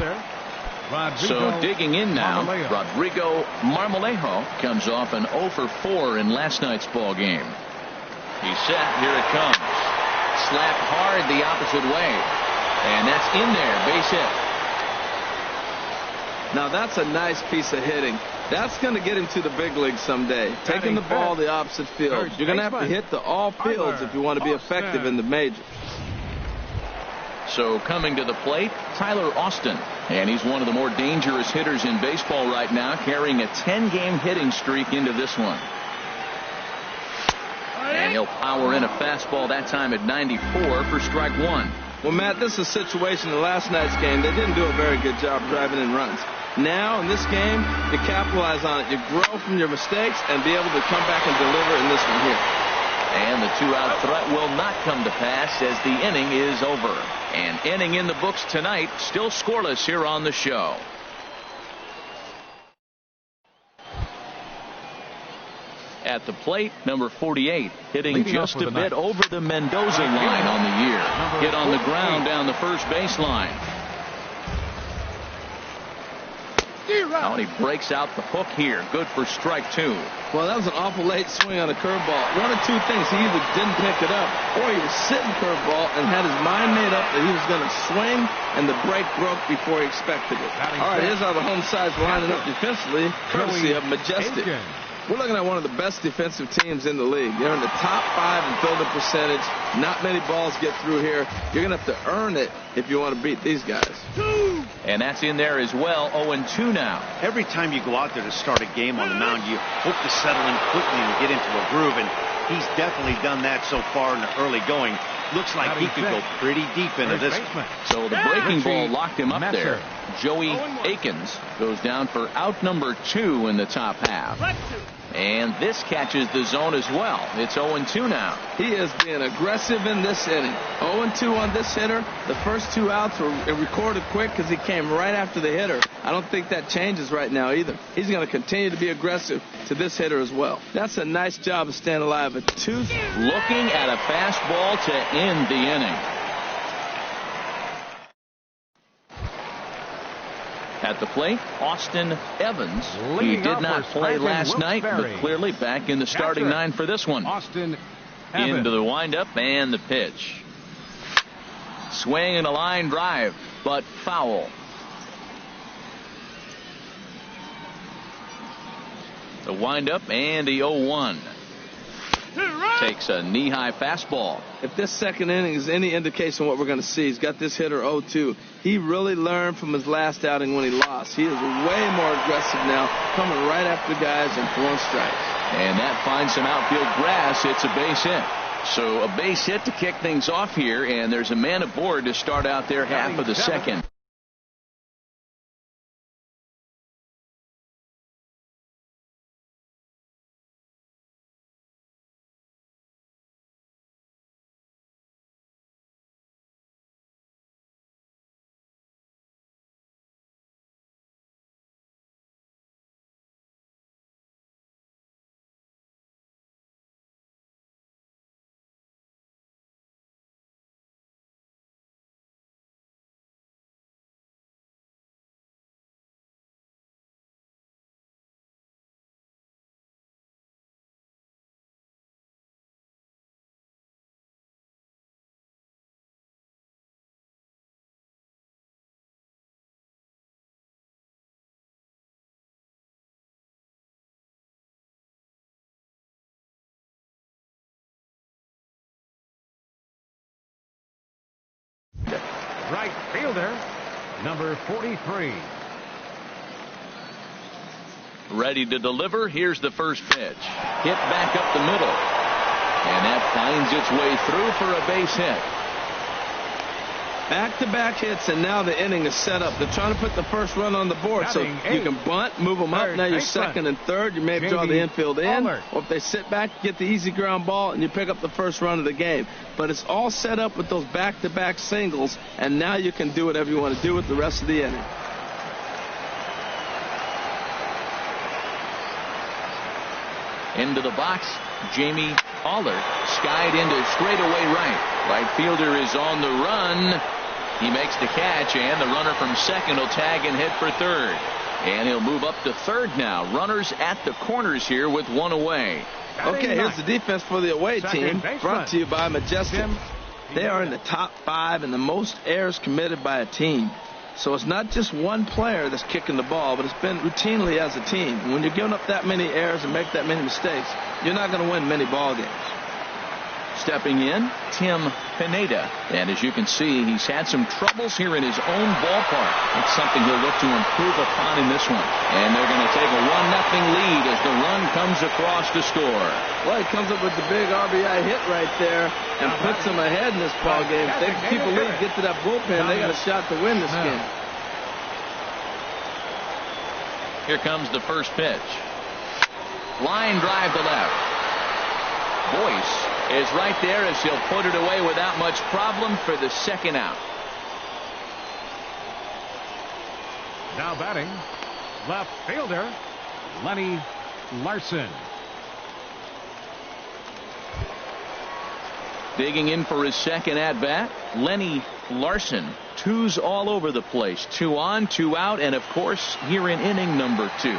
So digging in now, Rodrigo Marmolejo comes off an 0 for 4 in last night's ball game. He's set. Here it comes. Slapped hard the opposite way. And that's in there. Base hit. Now that's a nice piece of hitting. That's going to get him to the big leagues someday. Taking the ball the opposite field. You're going to have to hit the all fields if you want to be effective in the majors. So coming to the plate, Tyler Austin. And he's one of the more dangerous hitters in baseball right now, carrying a 10-game hitting streak into this one. And he'll power in a fastball that time at 94 for strike 1. Well, Matt, this is a situation in last night's game. They didn't do a very good job driving in runs. Now, in this game, you capitalize on it. You grow from your mistakes and be able to come back and deliver in this one here. And the 2-out threat will not come to pass as the inning is over. An inning in the books tonight, still scoreless here on the show. At the plate, number 48, hitting just a bit over the Mendoza line on the year. Hit on the ground down the first baseline. Oh, and he breaks out the hook here. Good for strike 2. Well, that was an awful late swing on a curveball. One of 2 things. He either didn't pick it up or he was sitting curveball and had his mind made up that he was going to swing, and the break broke before he expected it. All right, here's how the home side's lining up defensively, courtesy of Majestic. We're looking at one of the best defensive teams in the league. They're in the top 5 in fielding percentage. Not many balls get through here. You're going to have to earn it if you want to beat these guys. And that's in there as well. 0-2 now. Every time you go out there to start a game on the mound, you hope to settle in quickly and get into a groove. And he's definitely done that so far in the early going. Looks like he could go pretty deep into this one. So the breaking ball locked him up there. Joey Akins goes down for out number 2 in the top half. And this catches the zone as well. It's 0-2 now. He is being aggressive in this inning. 0-2 on this hitter. The first 2 outs were recorded quick because he came right after the hitter. I don't think that changes right now either. He's going to continue to be aggressive to this hitter as well. That's a nice job of staying alive at 2. Looking at a fastball to end the inning. At the plate, Austin Evans. He did not play last night, but clearly back in the starting 9 for this one. Austin Evans. Into the windup and the pitch. Swing and a line drive, but foul. The windup and the 0-1. Takes a knee-high fastball. If this second inning is any indication of what we're going to see, he's got this hitter 0-2. He really learned from his last outing when he lost. He is way more aggressive now, coming right after guys and throwing strikes. And that finds some outfield grass. It's a base hit. So a base hit to kick things off here, and there's a man aboard to start out there half of the second. Right fielder, number 43. Ready to deliver. Here's the first pitch. Hit back up the middle. And that finds its way through for a base hit. Back-to-back hits, and now the inning is set up. They're trying to put the first run on the board, so you can bunt, move them up. Now you're second and third. You may draw the infield in, or if they sit back, get the easy ground ball, and you pick up the first run of the game. But it's all set up with those back-to-back singles, and now you can do whatever you want to do with the rest of the inning. Into the box, Jamie Aller, skied into straightaway right. Right fielder is on the run. He makes the catch, and the runner from second will tag and hit for third. And he'll move up to third now. Runners at the corners here with one away. Okay, here's the defense for the away team, brought to you by Majestic. They are in the top 5 in the most errors committed by a team. So it's not just one player that's kicking the ball, but it's been routinely as a team. And when you're giving up that many errors and make that many mistakes, you're not going to win many ball games. Stepping in, Tim Pineda. And as you can see, he's had some troubles here in his own ballpark. It's something he'll look to improve upon in this one. And they're going to take a 1-0 lead as the run comes across to score. Well, he comes up with the big RBI hit right there and puts them ahead in this ball game. If they can keep a lead, get to that bullpen, they got a shot to win this game. Here comes the first pitch. Line drive to left. Boyce is right there as he'll put it away without much problem for the second out. Now batting, left fielder, Lenny Larson. Digging in for his second at-bat, Lenny Larson. Twos all over the place. 2 on, 2 out, and of course, here in inning number 2.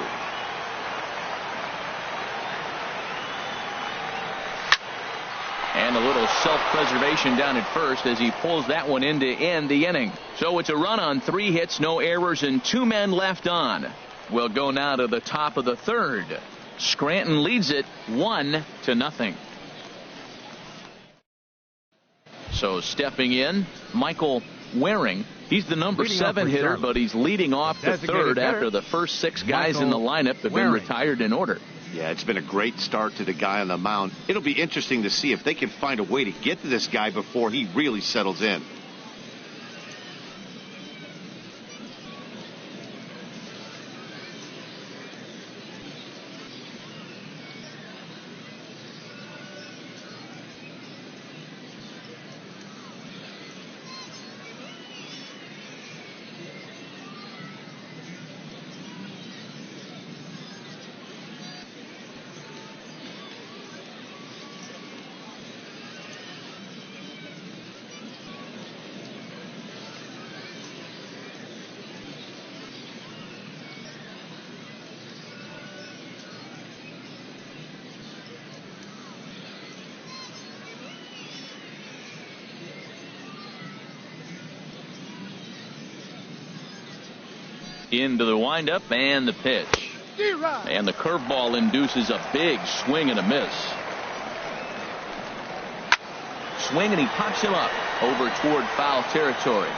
And a little self-preservation down at first as he pulls that one in to end the inning. So it's a run on 3 hits, no errors, and 2 men left on. We'll go now to the top of the third. Scranton leads it 1-0. So stepping in, Michael Waring. He's the number 7 hitter, but he's leading off the third after the first 6 guys in the lineup have been retired in order. Yeah, it's been a great start to the guy on the mound. It'll be interesting to see if they can find a way to get to this guy before he really settles in. Into the windup and the pitch. And the curveball induces a big swing and a miss. Swing and he pops him up over toward foul territory.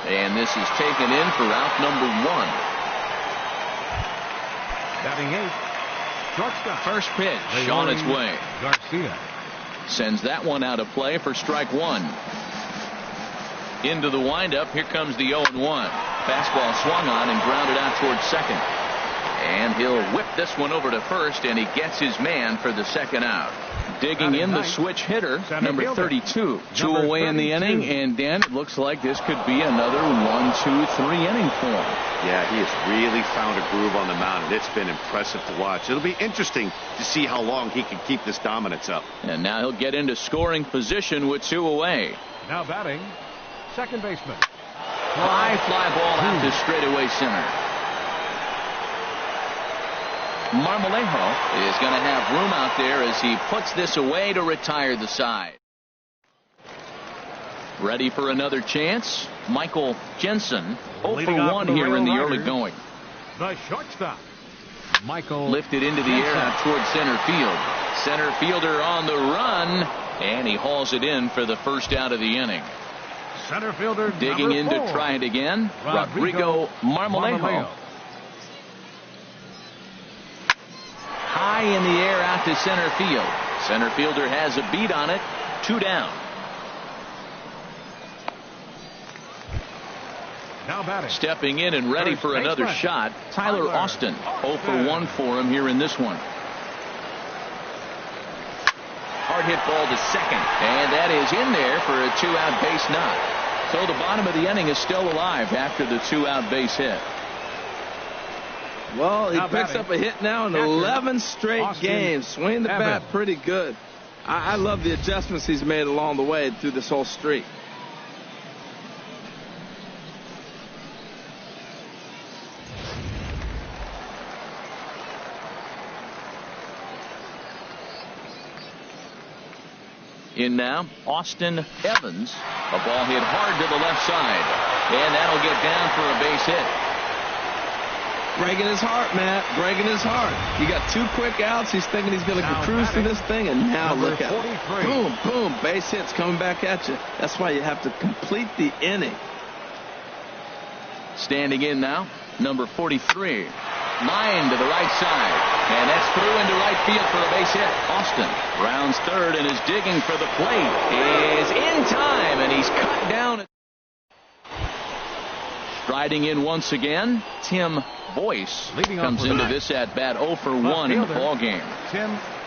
And this is taken in for out number 1. Batting 8th, shortstop. First pitch on its way. Garcia sends that one out of play for strike 1. Into the windup. Here comes the 0-1. Fastball swung on and grounded out towards second. And he'll whip this one over to first, and he gets his man for the second out. Digging in the switch hitter, number 32. 2 away in the inning, and Dan, it looks like this could be another 1-2-3 inning for him. Yeah, he has really found a groove on the mound, and it's been impressive to watch. It'll be interesting to see how long he can keep this dominance up. And now he'll get into scoring position with 2 away. Now batting, second baseman. High fly ball out to straightaway center. Marmolejo is going to have room out there as he puts this away to retire the side. Ready for another chance? Michael Jensen, 0 for 1 here in the early going. The shortstop, Michael. Lifted into the air out towards center field. Center fielder on the run, and he hauls it in for the first out of the inning. Center fielder Digging in number 4. to try it again, Rodrigo Marmolejo. High in the air out to center field. Center fielder has a beat on it. 2 down. Now batting. Stepping in and ready for another shot, Tyler Austin. 0 for 1 for him here in this one. Hard hit ball to second, and that is in there for a 2-out base knock. So the bottom of the inning is still alive after the 2-out base hit. Well, he picks up a hit now in 11 straight games. Swing the bat pretty good. I love the adjustments he's made along the way through this whole streak. In now, Austin Evans. A ball hit hard to the left side. And that'll get down for a base hit. Breaking his heart, Matt. Breaking his heart. You got 2 quick outs. He's thinking he's going to cruise through this thing, and now look at it. Boom, boom. Base hits coming back at you. That's why you have to complete the inning. Standing in now, number 43. Line to the right side. And that's through into right field for a base hit. Austin rounds third and is digging for the plate. Is in time, and he's cut down. Striding in once again, Tim Boyce comes into this at bat 0 for 1 in the ball game.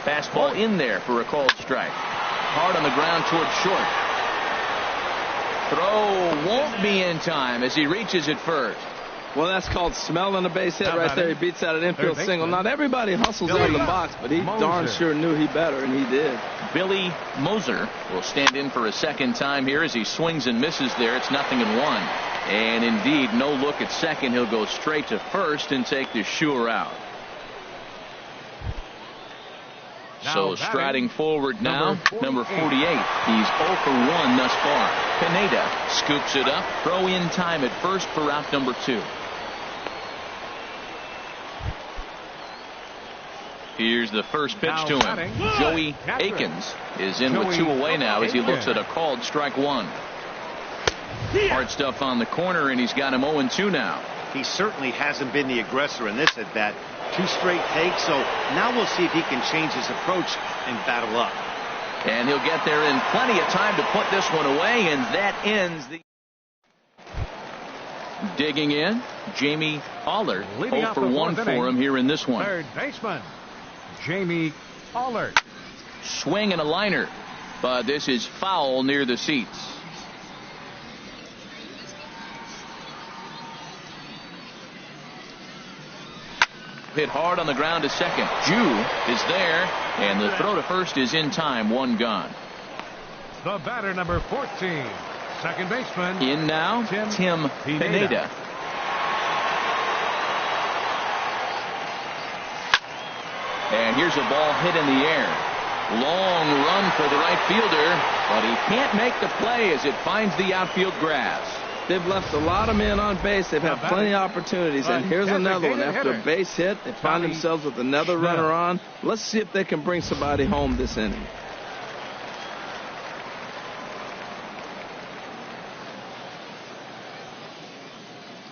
Fastball in there for a called strike. Hard on the ground towards short. Throw won't be in time as he reaches it first. Well, that's called smelling a base hit right there. He beats out an infield single. Not everybody hustles out of the box, but he darn sure knew he better, and he did. Billy Moser will stand in for a second time here as he swings and misses there. It's 0-1. And indeed, no look at second. He'll go straight to first and take the sure out. So striding forward now, number 48. He's 0 for 1 thus far. Pineda scoops it up. Throw in time at first for out number 2. Here's the first pitch to him. Joey Akins is in with 2 away now as he looks at a called strike 1. Hard stuff on the corner, and he's got him 0-2 now. He certainly hasn't been the aggressor in this at bat. 2 straight takes, so now we'll see if he can change his approach and battle up. And he'll get there in plenty of time to put this one away, and that ends the... Digging in, Jamie Allard. 0 for 1 for him here in this one. Third baseman, Jamie Allard. Swing and a liner, but this is foul near the seats. Hit hard on the ground to second. Jew is there, and the throw to first is in time. 1 gone. The batter, number 14, second baseman. In now, Tim Pineda. And here's a ball hit in the air. Long run for the right fielder, but he can't make the play as it finds the outfield grass. They've left a lot of men on base. They've had plenty of opportunities. And here's another one. After a base hit, they find themselves with another runner on. Let's see if they can bring somebody home this inning.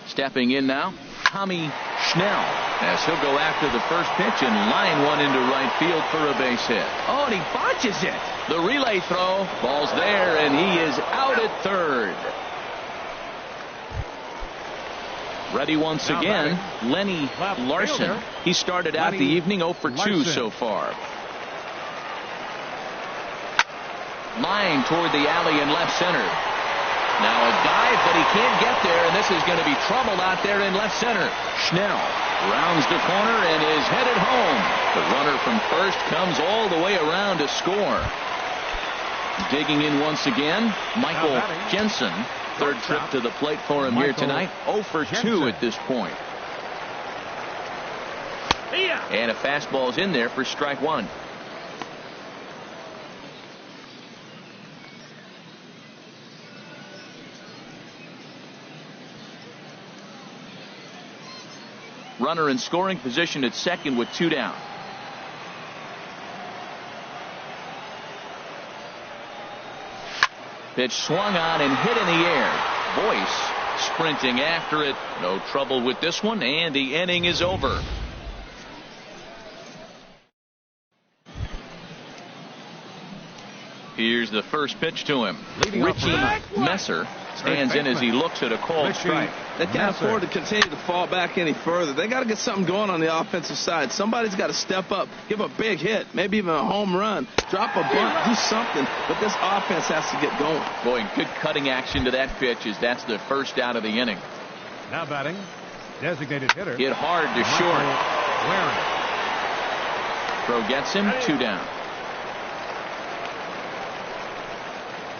Stepping in now, Tommy Schnell, as he'll go after the first pitch and line one into right field for a base hit. Oh, and he botches it. The relay throw, ball's there, and he is out at third. Ready once again, Lenny Larson. He started out the evening 0 for 2 so far. Line toward the alley in left center. Now a dive, but he can't get there, and this is going to be trouble out there in left center. Schnell rounds the corner and is headed home. The runner from first comes all the way around to score. Digging in once again, Michael Jensen. Third trip to the plate for him here tonight. 0 for 2 at this point. And a fastball's in there for strike 1. Runner in scoring position at second with 2 down. Pitch swung on and hit in the air. Boyce sprinting after it. No trouble with this one, and the inning is over. Here's the first pitch to him. Richie Messer stands in as he looks at a called strike. They can't afford to continue to fall back any further. They got to get something going on the offensive side. Somebody's got to step up, give a big hit, maybe even a home run, drop a bunt, do something. But this offense has to get going. Boy, good cutting action to that pitch as that's the first out of the inning. Now batting, designated hitter. Hit hard to short. Throw gets him, 2 down.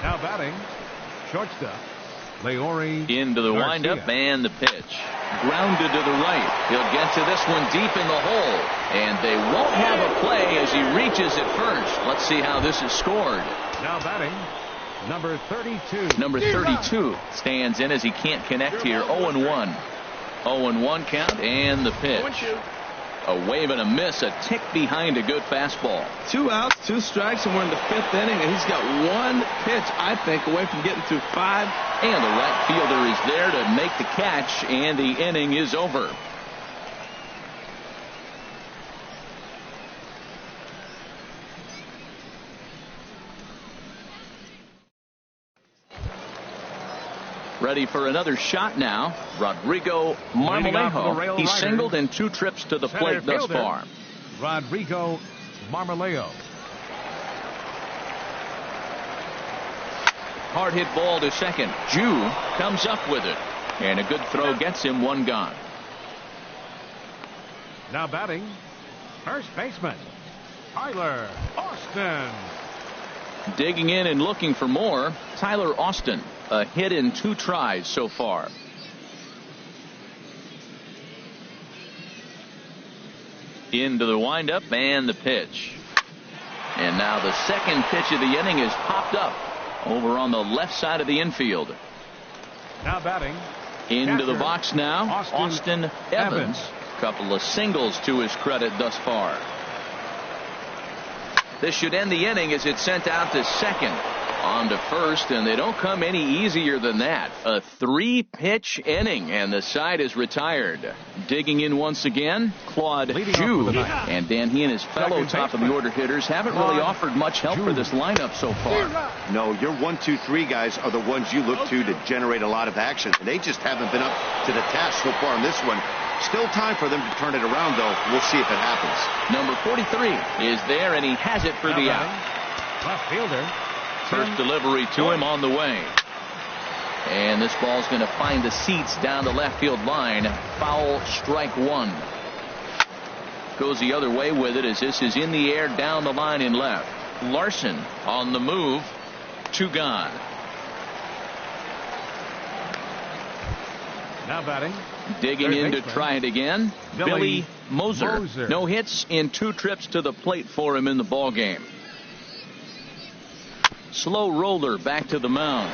Now batting, shortstop, Leori into the Garcia. windup and the pitch. Grounded to the right. He'll get to this one deep in the hole. And they won't have a play as he reaches it first. Let's see how this is scored. Now batting, number 32. Number 32 stands in as he can't connect here. 0-1. 0-1 count and the pitch. A wave and a miss, a tick behind a good fastball. 2 outs, 2 strikes, and we're in the 5th inning, and he's got 1 pitch, I think, away from getting through 5. And the right fielder is there to make the catch, and the inning is over. Ready for another shot now. Rodrigo Marmolejo. He's singled in 2 trips to the plate thus far. Rodrigo Marmolejo. Hard hit ball to second. Jew comes up with it. And a good throw gets him 1 gone. Now batting, first baseman, Tyler Austin. Digging in and looking for more, Tyler Austin. A hit in 2 tries so far. Into the windup and the pitch. And now the second pitch of the inning is popped up over on the left side of the infield. Now batting. Into the box now, Austin Evans. Couple of singles to his credit thus far. This should end the inning as it's sent out to second. On to first, and they don't come any easier than that. A 3-pitch inning, and the side is retired. Digging in once again, Claude Jew. And Dan, he and his fellow top-of-the-order hitters haven't really offered much help for this lineup so far. No, your 1, 2, 3 guys are the ones you look to generate a lot of action. And they just haven't been up to the task so far in this one. Still time for them to turn it around, though. We'll see if it happens. Number 43 is there, and he has it for the out. Left fielder. First delivery to him on the way. And this ball's going to find the seats down the left field line. Foul, strike 1. Goes the other way with it as this is in the air down the line in left. Larson on the move. 2 gone. Now batting. Digging in to try it again. Billy Moser. No hits in 2 trips to the plate for him in the ball game. Slow roller back to the mound.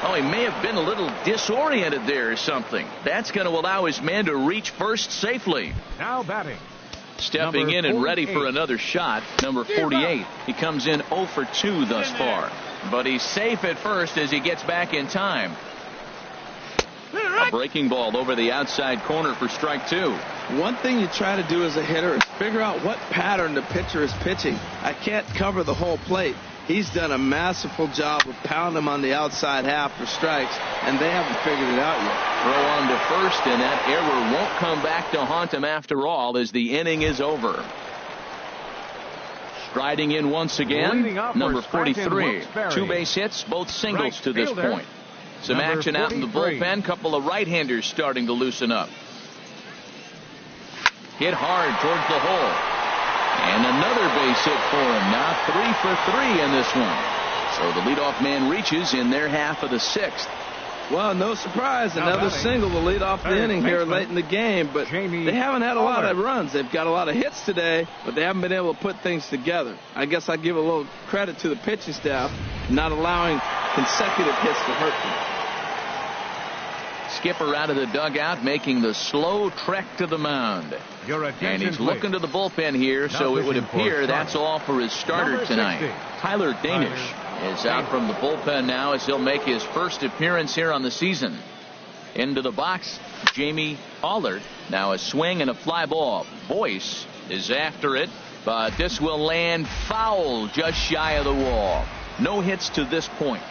Oh, he may have been a little disoriented there or something. That's going to allow his man to reach first safely. Now batting. Stepping in and ready for another shot. Number 48. He comes in 0 for 2 thus far. But he's safe at first as he gets back in time. A breaking ball over the outside corner for strike 2. One thing you try to do as a hitter is figure out what pattern the pitcher is pitching. I can't cover the whole plate. He's done a masterful job of pounding him on the outside half for strikes, and they haven't figured it out yet. Throw on to first, and that error won't come back to haunt him after all as the inning is over. Striding in once again, number 43. 2 base hits, both singles to this point. Some action out in the bullpen. Couple of right-handers starting to loosen up. Hit hard towards the hole. And another base hit for him. Now 3 for 3 in this one. So the leadoff man reaches in their half of the 6th. Well, no surprise. Another single to lead off the inning here late in the game. But they haven't had a lot of runs. They've got a lot of hits today, but they haven't been able to put things together. I guess I give a little credit to the pitching staff not allowing consecutive hits to hurt them. Skipper out of the dugout, making the slow trek to the mound. And he's looking to the bullpen here, so it would appear that's all for his starter tonight. Tyler Danish is out from the bullpen now as he'll make his first appearance here on the season. Into the box, Jamie Allard. Now a swing and a fly ball. Boyce is after it, but this will land foul just shy of the wall. No hits to this point.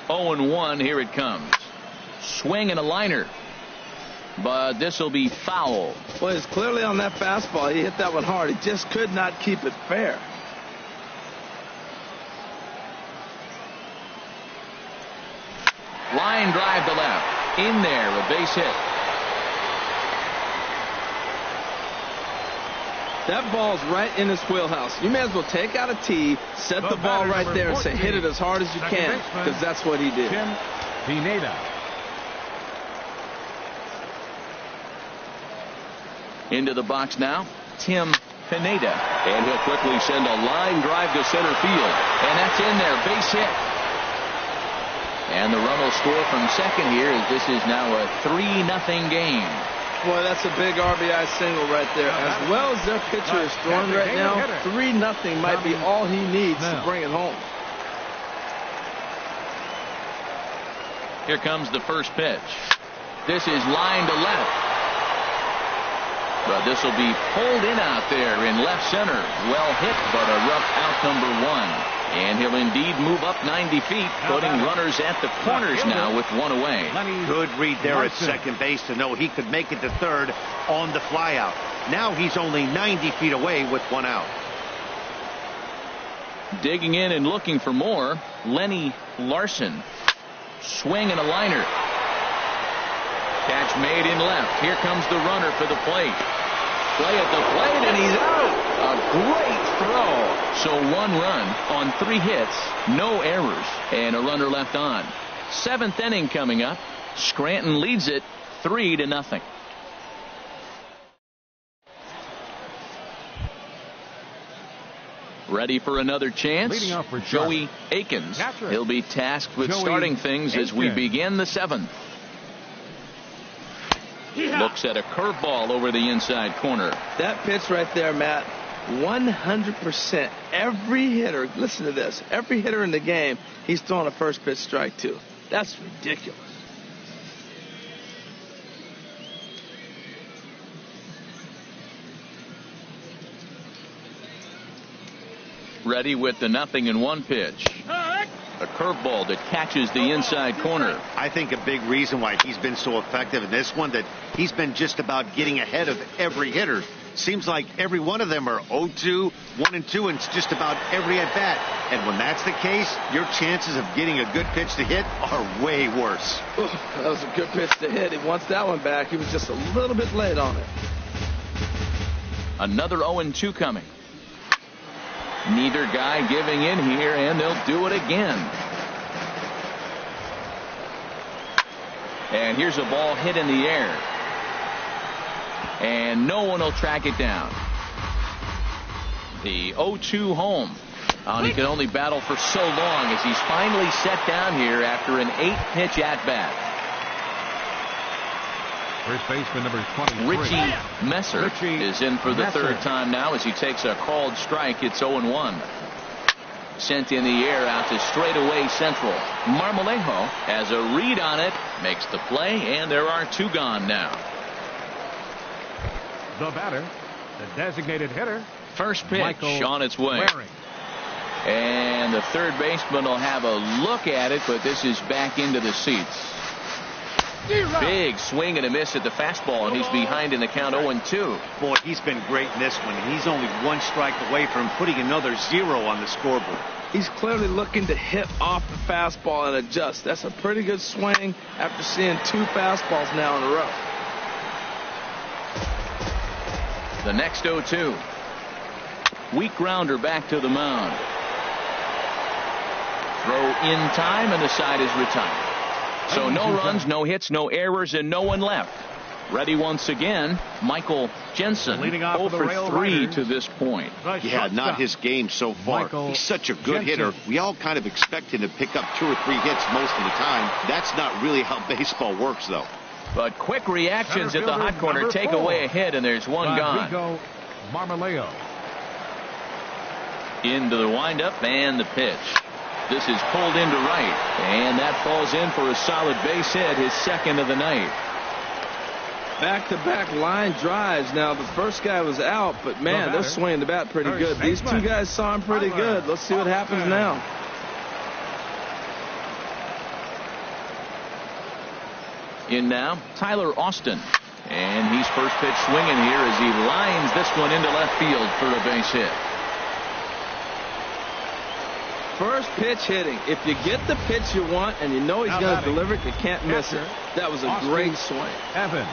0-1, here it comes. Swing and a liner, but this will be foul. Well, he's clearly on that fastball. He hit that one hard. He just could not keep it fair. Line drive to left. In there, a base hit. That ball's right in his wheelhouse. You may as well take out a tee, set the ball right there, and say hit it as hard as you can, because that's what he did. Pineda. Into the box now, Tim Pineda. And he'll quickly send a line drive to center field. And that's in there, base hit. And the run will score from second here as this is now a 3-0 game. Boy, that's a big RBI single right there. As well as their pitcher is throwing right now, 3-0 might be all he needs to bring it home. Here comes the first pitch. This is line to left. But this will be pulled in out there in left center. Well hit, but a rough out, number one. And he'll indeed move up 90 feet, putting runners at the corners now with one away. Good read there at second base to know he could make it to third on the flyout. Now he's only 90 feet away with one out. Digging in and looking for more, Lenny Larson. Swing and a liner. Catch made in left. Here comes the runner for the plate. Play at the plate, and he's out. A great throw. So 1 run on 3 hits, no errors, and a runner left on. 7th inning coming up. Scranton leads it 3-0. Ready for another chance? For Joey Akins. He'll be tasked with starting things as we begin the 7th. Looks at a curveball over the inside corner. That pitch right there, Matt, 100%. Every hitter, listen to this, every hitter in the game, he's throwing a first pitch strike to. That's ridiculous. Ready with the 0-1 pitch. A curveball that catches the inside corner. I think a big reason why he's been so effective in this one, that he's been just about getting ahead of every hitter. Seems like every one of them are 0-2, 1-2, and it's just about every at bat. And when that's the case, your chances of getting a good pitch to hit are way worse. Ooh, that was a good pitch to hit. He wants that one back. He was just a little bit late on it. Another 0-2 coming. Neither guy giving in here, and they'll do it again. And here's a ball hit in the air. And no one will track it down. The 0-2 home. And he can only battle for so long as he's finally set down here after an 8-pitch at-bat. First baseman number 23. Richie Messer is in for the third time now as he takes a called strike. It's 0-1. Sent in the air out to straightaway central. Marmolejo has a read on it, makes the play, and there are 2 gone now. The batter, the designated hitter. First pitch Michael on its way. Waring. And the third baseman will have a look at it, but this is back into the seats. Big swing and a miss at the fastball, and he's behind in the count 0-2. Boy, he's been great in this one. He's only 1 strike away from putting another 0 on the scoreboard. He's clearly looking to hit off the fastball and adjust. That's a pretty good swing after seeing 2 fastballs now in a row. The next 0-2. Weak grounder back to the mound. Throw in time, and the side is retired. So no runs, no hits, no errors, and no one left. Ready once again, Michael Jensen, Leading off 0 for for the Rail 3 Riders. to this point. Yeah, not his game so far. He's such a good hitter. We all kind of expect him to pick up 2 or 3 hits most of the time. That's not really how baseball works, though. But quick reactions at the hot corner number take 4. away a hit, and there's one gone. Marmoleo. Into the windup and the pitch. This is pulled into right, and that falls in for a solid base hit, his second of the night. Back-to-back line drives. Now, the first guy was out, but, man, they're swinging the bat pretty good. These 2 guys saw him pretty good. Let's see what happens now. In now, Tyler Austin. And he's first pitch swinging here as he lines this one into left field for a base hit. First pitch hitting. If you get the pitch you want and you know he's going to deliver it, you can't miss it. That was a great swing. Evans.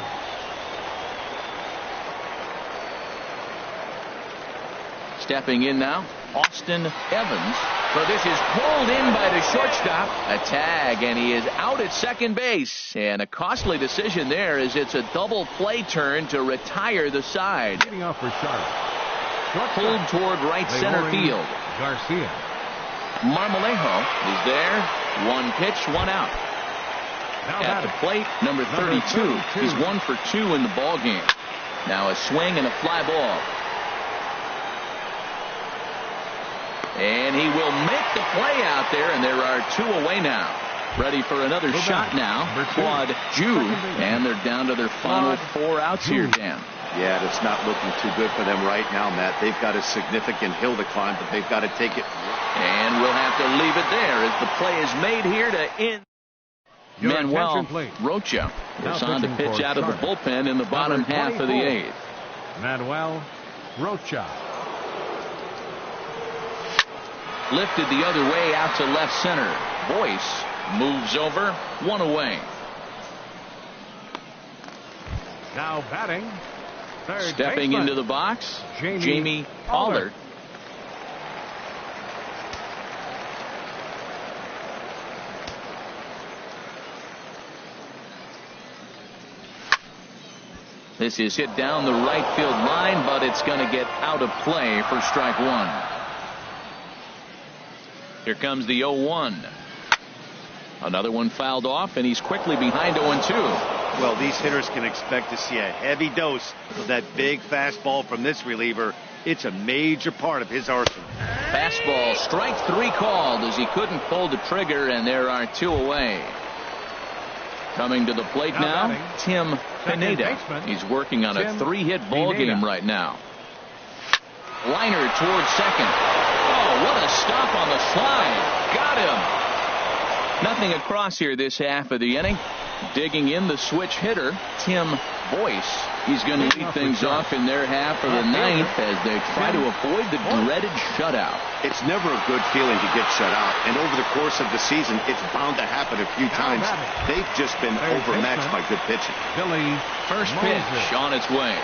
Stepping in now, Austin Evans. But this is pulled in by the shortstop. A tag, and he is out at second base. And a costly decision there as it's a double play turn to retire the side. Leading off for Sharp. Pulled toward right center field. Garcia. Marmolejo is there. 1 pitch, 1 out. At the plate, number 32. He's 1 for 2 in the ball game. Now a swing and a fly ball. And he will make the play out there, and there are 2 away now. Ready for another shot now. Claude Jude, and they're down to their final 4 outs here, Dan. Yeah, it's not looking too good for them right now, Matt. They've got a significant hill to climb, but they've got to take it. And we'll have to leave it there as the play is made here to end. Manuel Rocha is on to pitch out of the bullpen in the bottom half of the 8th. Manuel Rocha. Lifted the other way out to left center. Boyce moves over, 1 away. Now batting. Stepping into the box, Jamie Allard. This is hit down the right field line, but it's going to get out of play for strike 1. Here comes the 0-1. Another one fouled off, and he's quickly behind 0-2. Well, these hitters can expect to see a heavy dose of that big fastball from this reliever. It's a major part of his arsenal. Fastball, strike 3 called as he couldn't pull the trigger, and there are 2 away. Coming to the plate now, Tim Pineda. He's working on a 3-hit ball game right now. Liner towards second. Oh, what a stop on the slide. Got him. Nothing across here this half of the inning. Digging in the switch hitter, Tim Boyce. He's going to lead things off in their half of the 9th as they try to avoid the dreaded shutout. It's never a good feeling to get shut out, and over the course of the season, it's bound to happen a few times. They've just been overmatched by good pitching. First pitch on its way.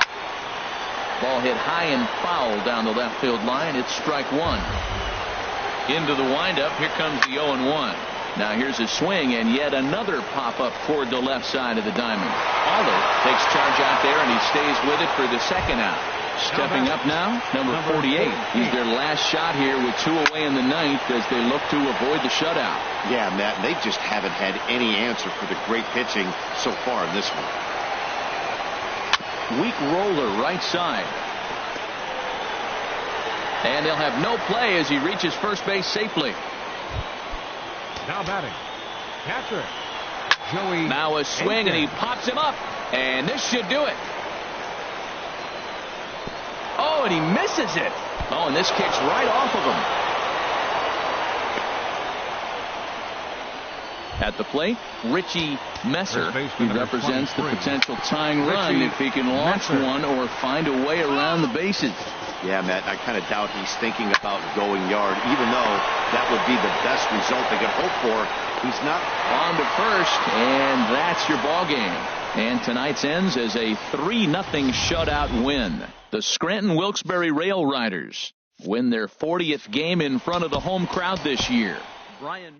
Ball hit high and foul down the left field line. It's strike 1. Into the windup. Here comes the 0-1. Now here's a swing and yet another pop-up toward the left side of the diamond. Allard takes charge out there, and he stays with it for the second out. Stepping up now, number 48. He's their last shot here with 2 away in the 9th as they look to avoid the shutout. Yeah, Matt, they just haven't had any answer for the great pitching so far in this one. Weak roller right side. And they'll have no play as he reaches first base safely. Now batting, catcher Joey. Now a swing, and he pops him up, and this should do it. Oh, and he misses it. Oh, and this kicks right off of him. At the plate, Richie Messer. He represents the potential tying run if he can launch one or find a way around the bases. Yeah, Matt, I kind of doubt he's thinking about going yard, even though that would be the best result they could hope for. He's not. On to first, and that's your ball game. And tonight's ends as a 3-0 shutout win. The Scranton Wilkes-Barre Rail Riders win their 40th game in front of the home crowd this year. Brian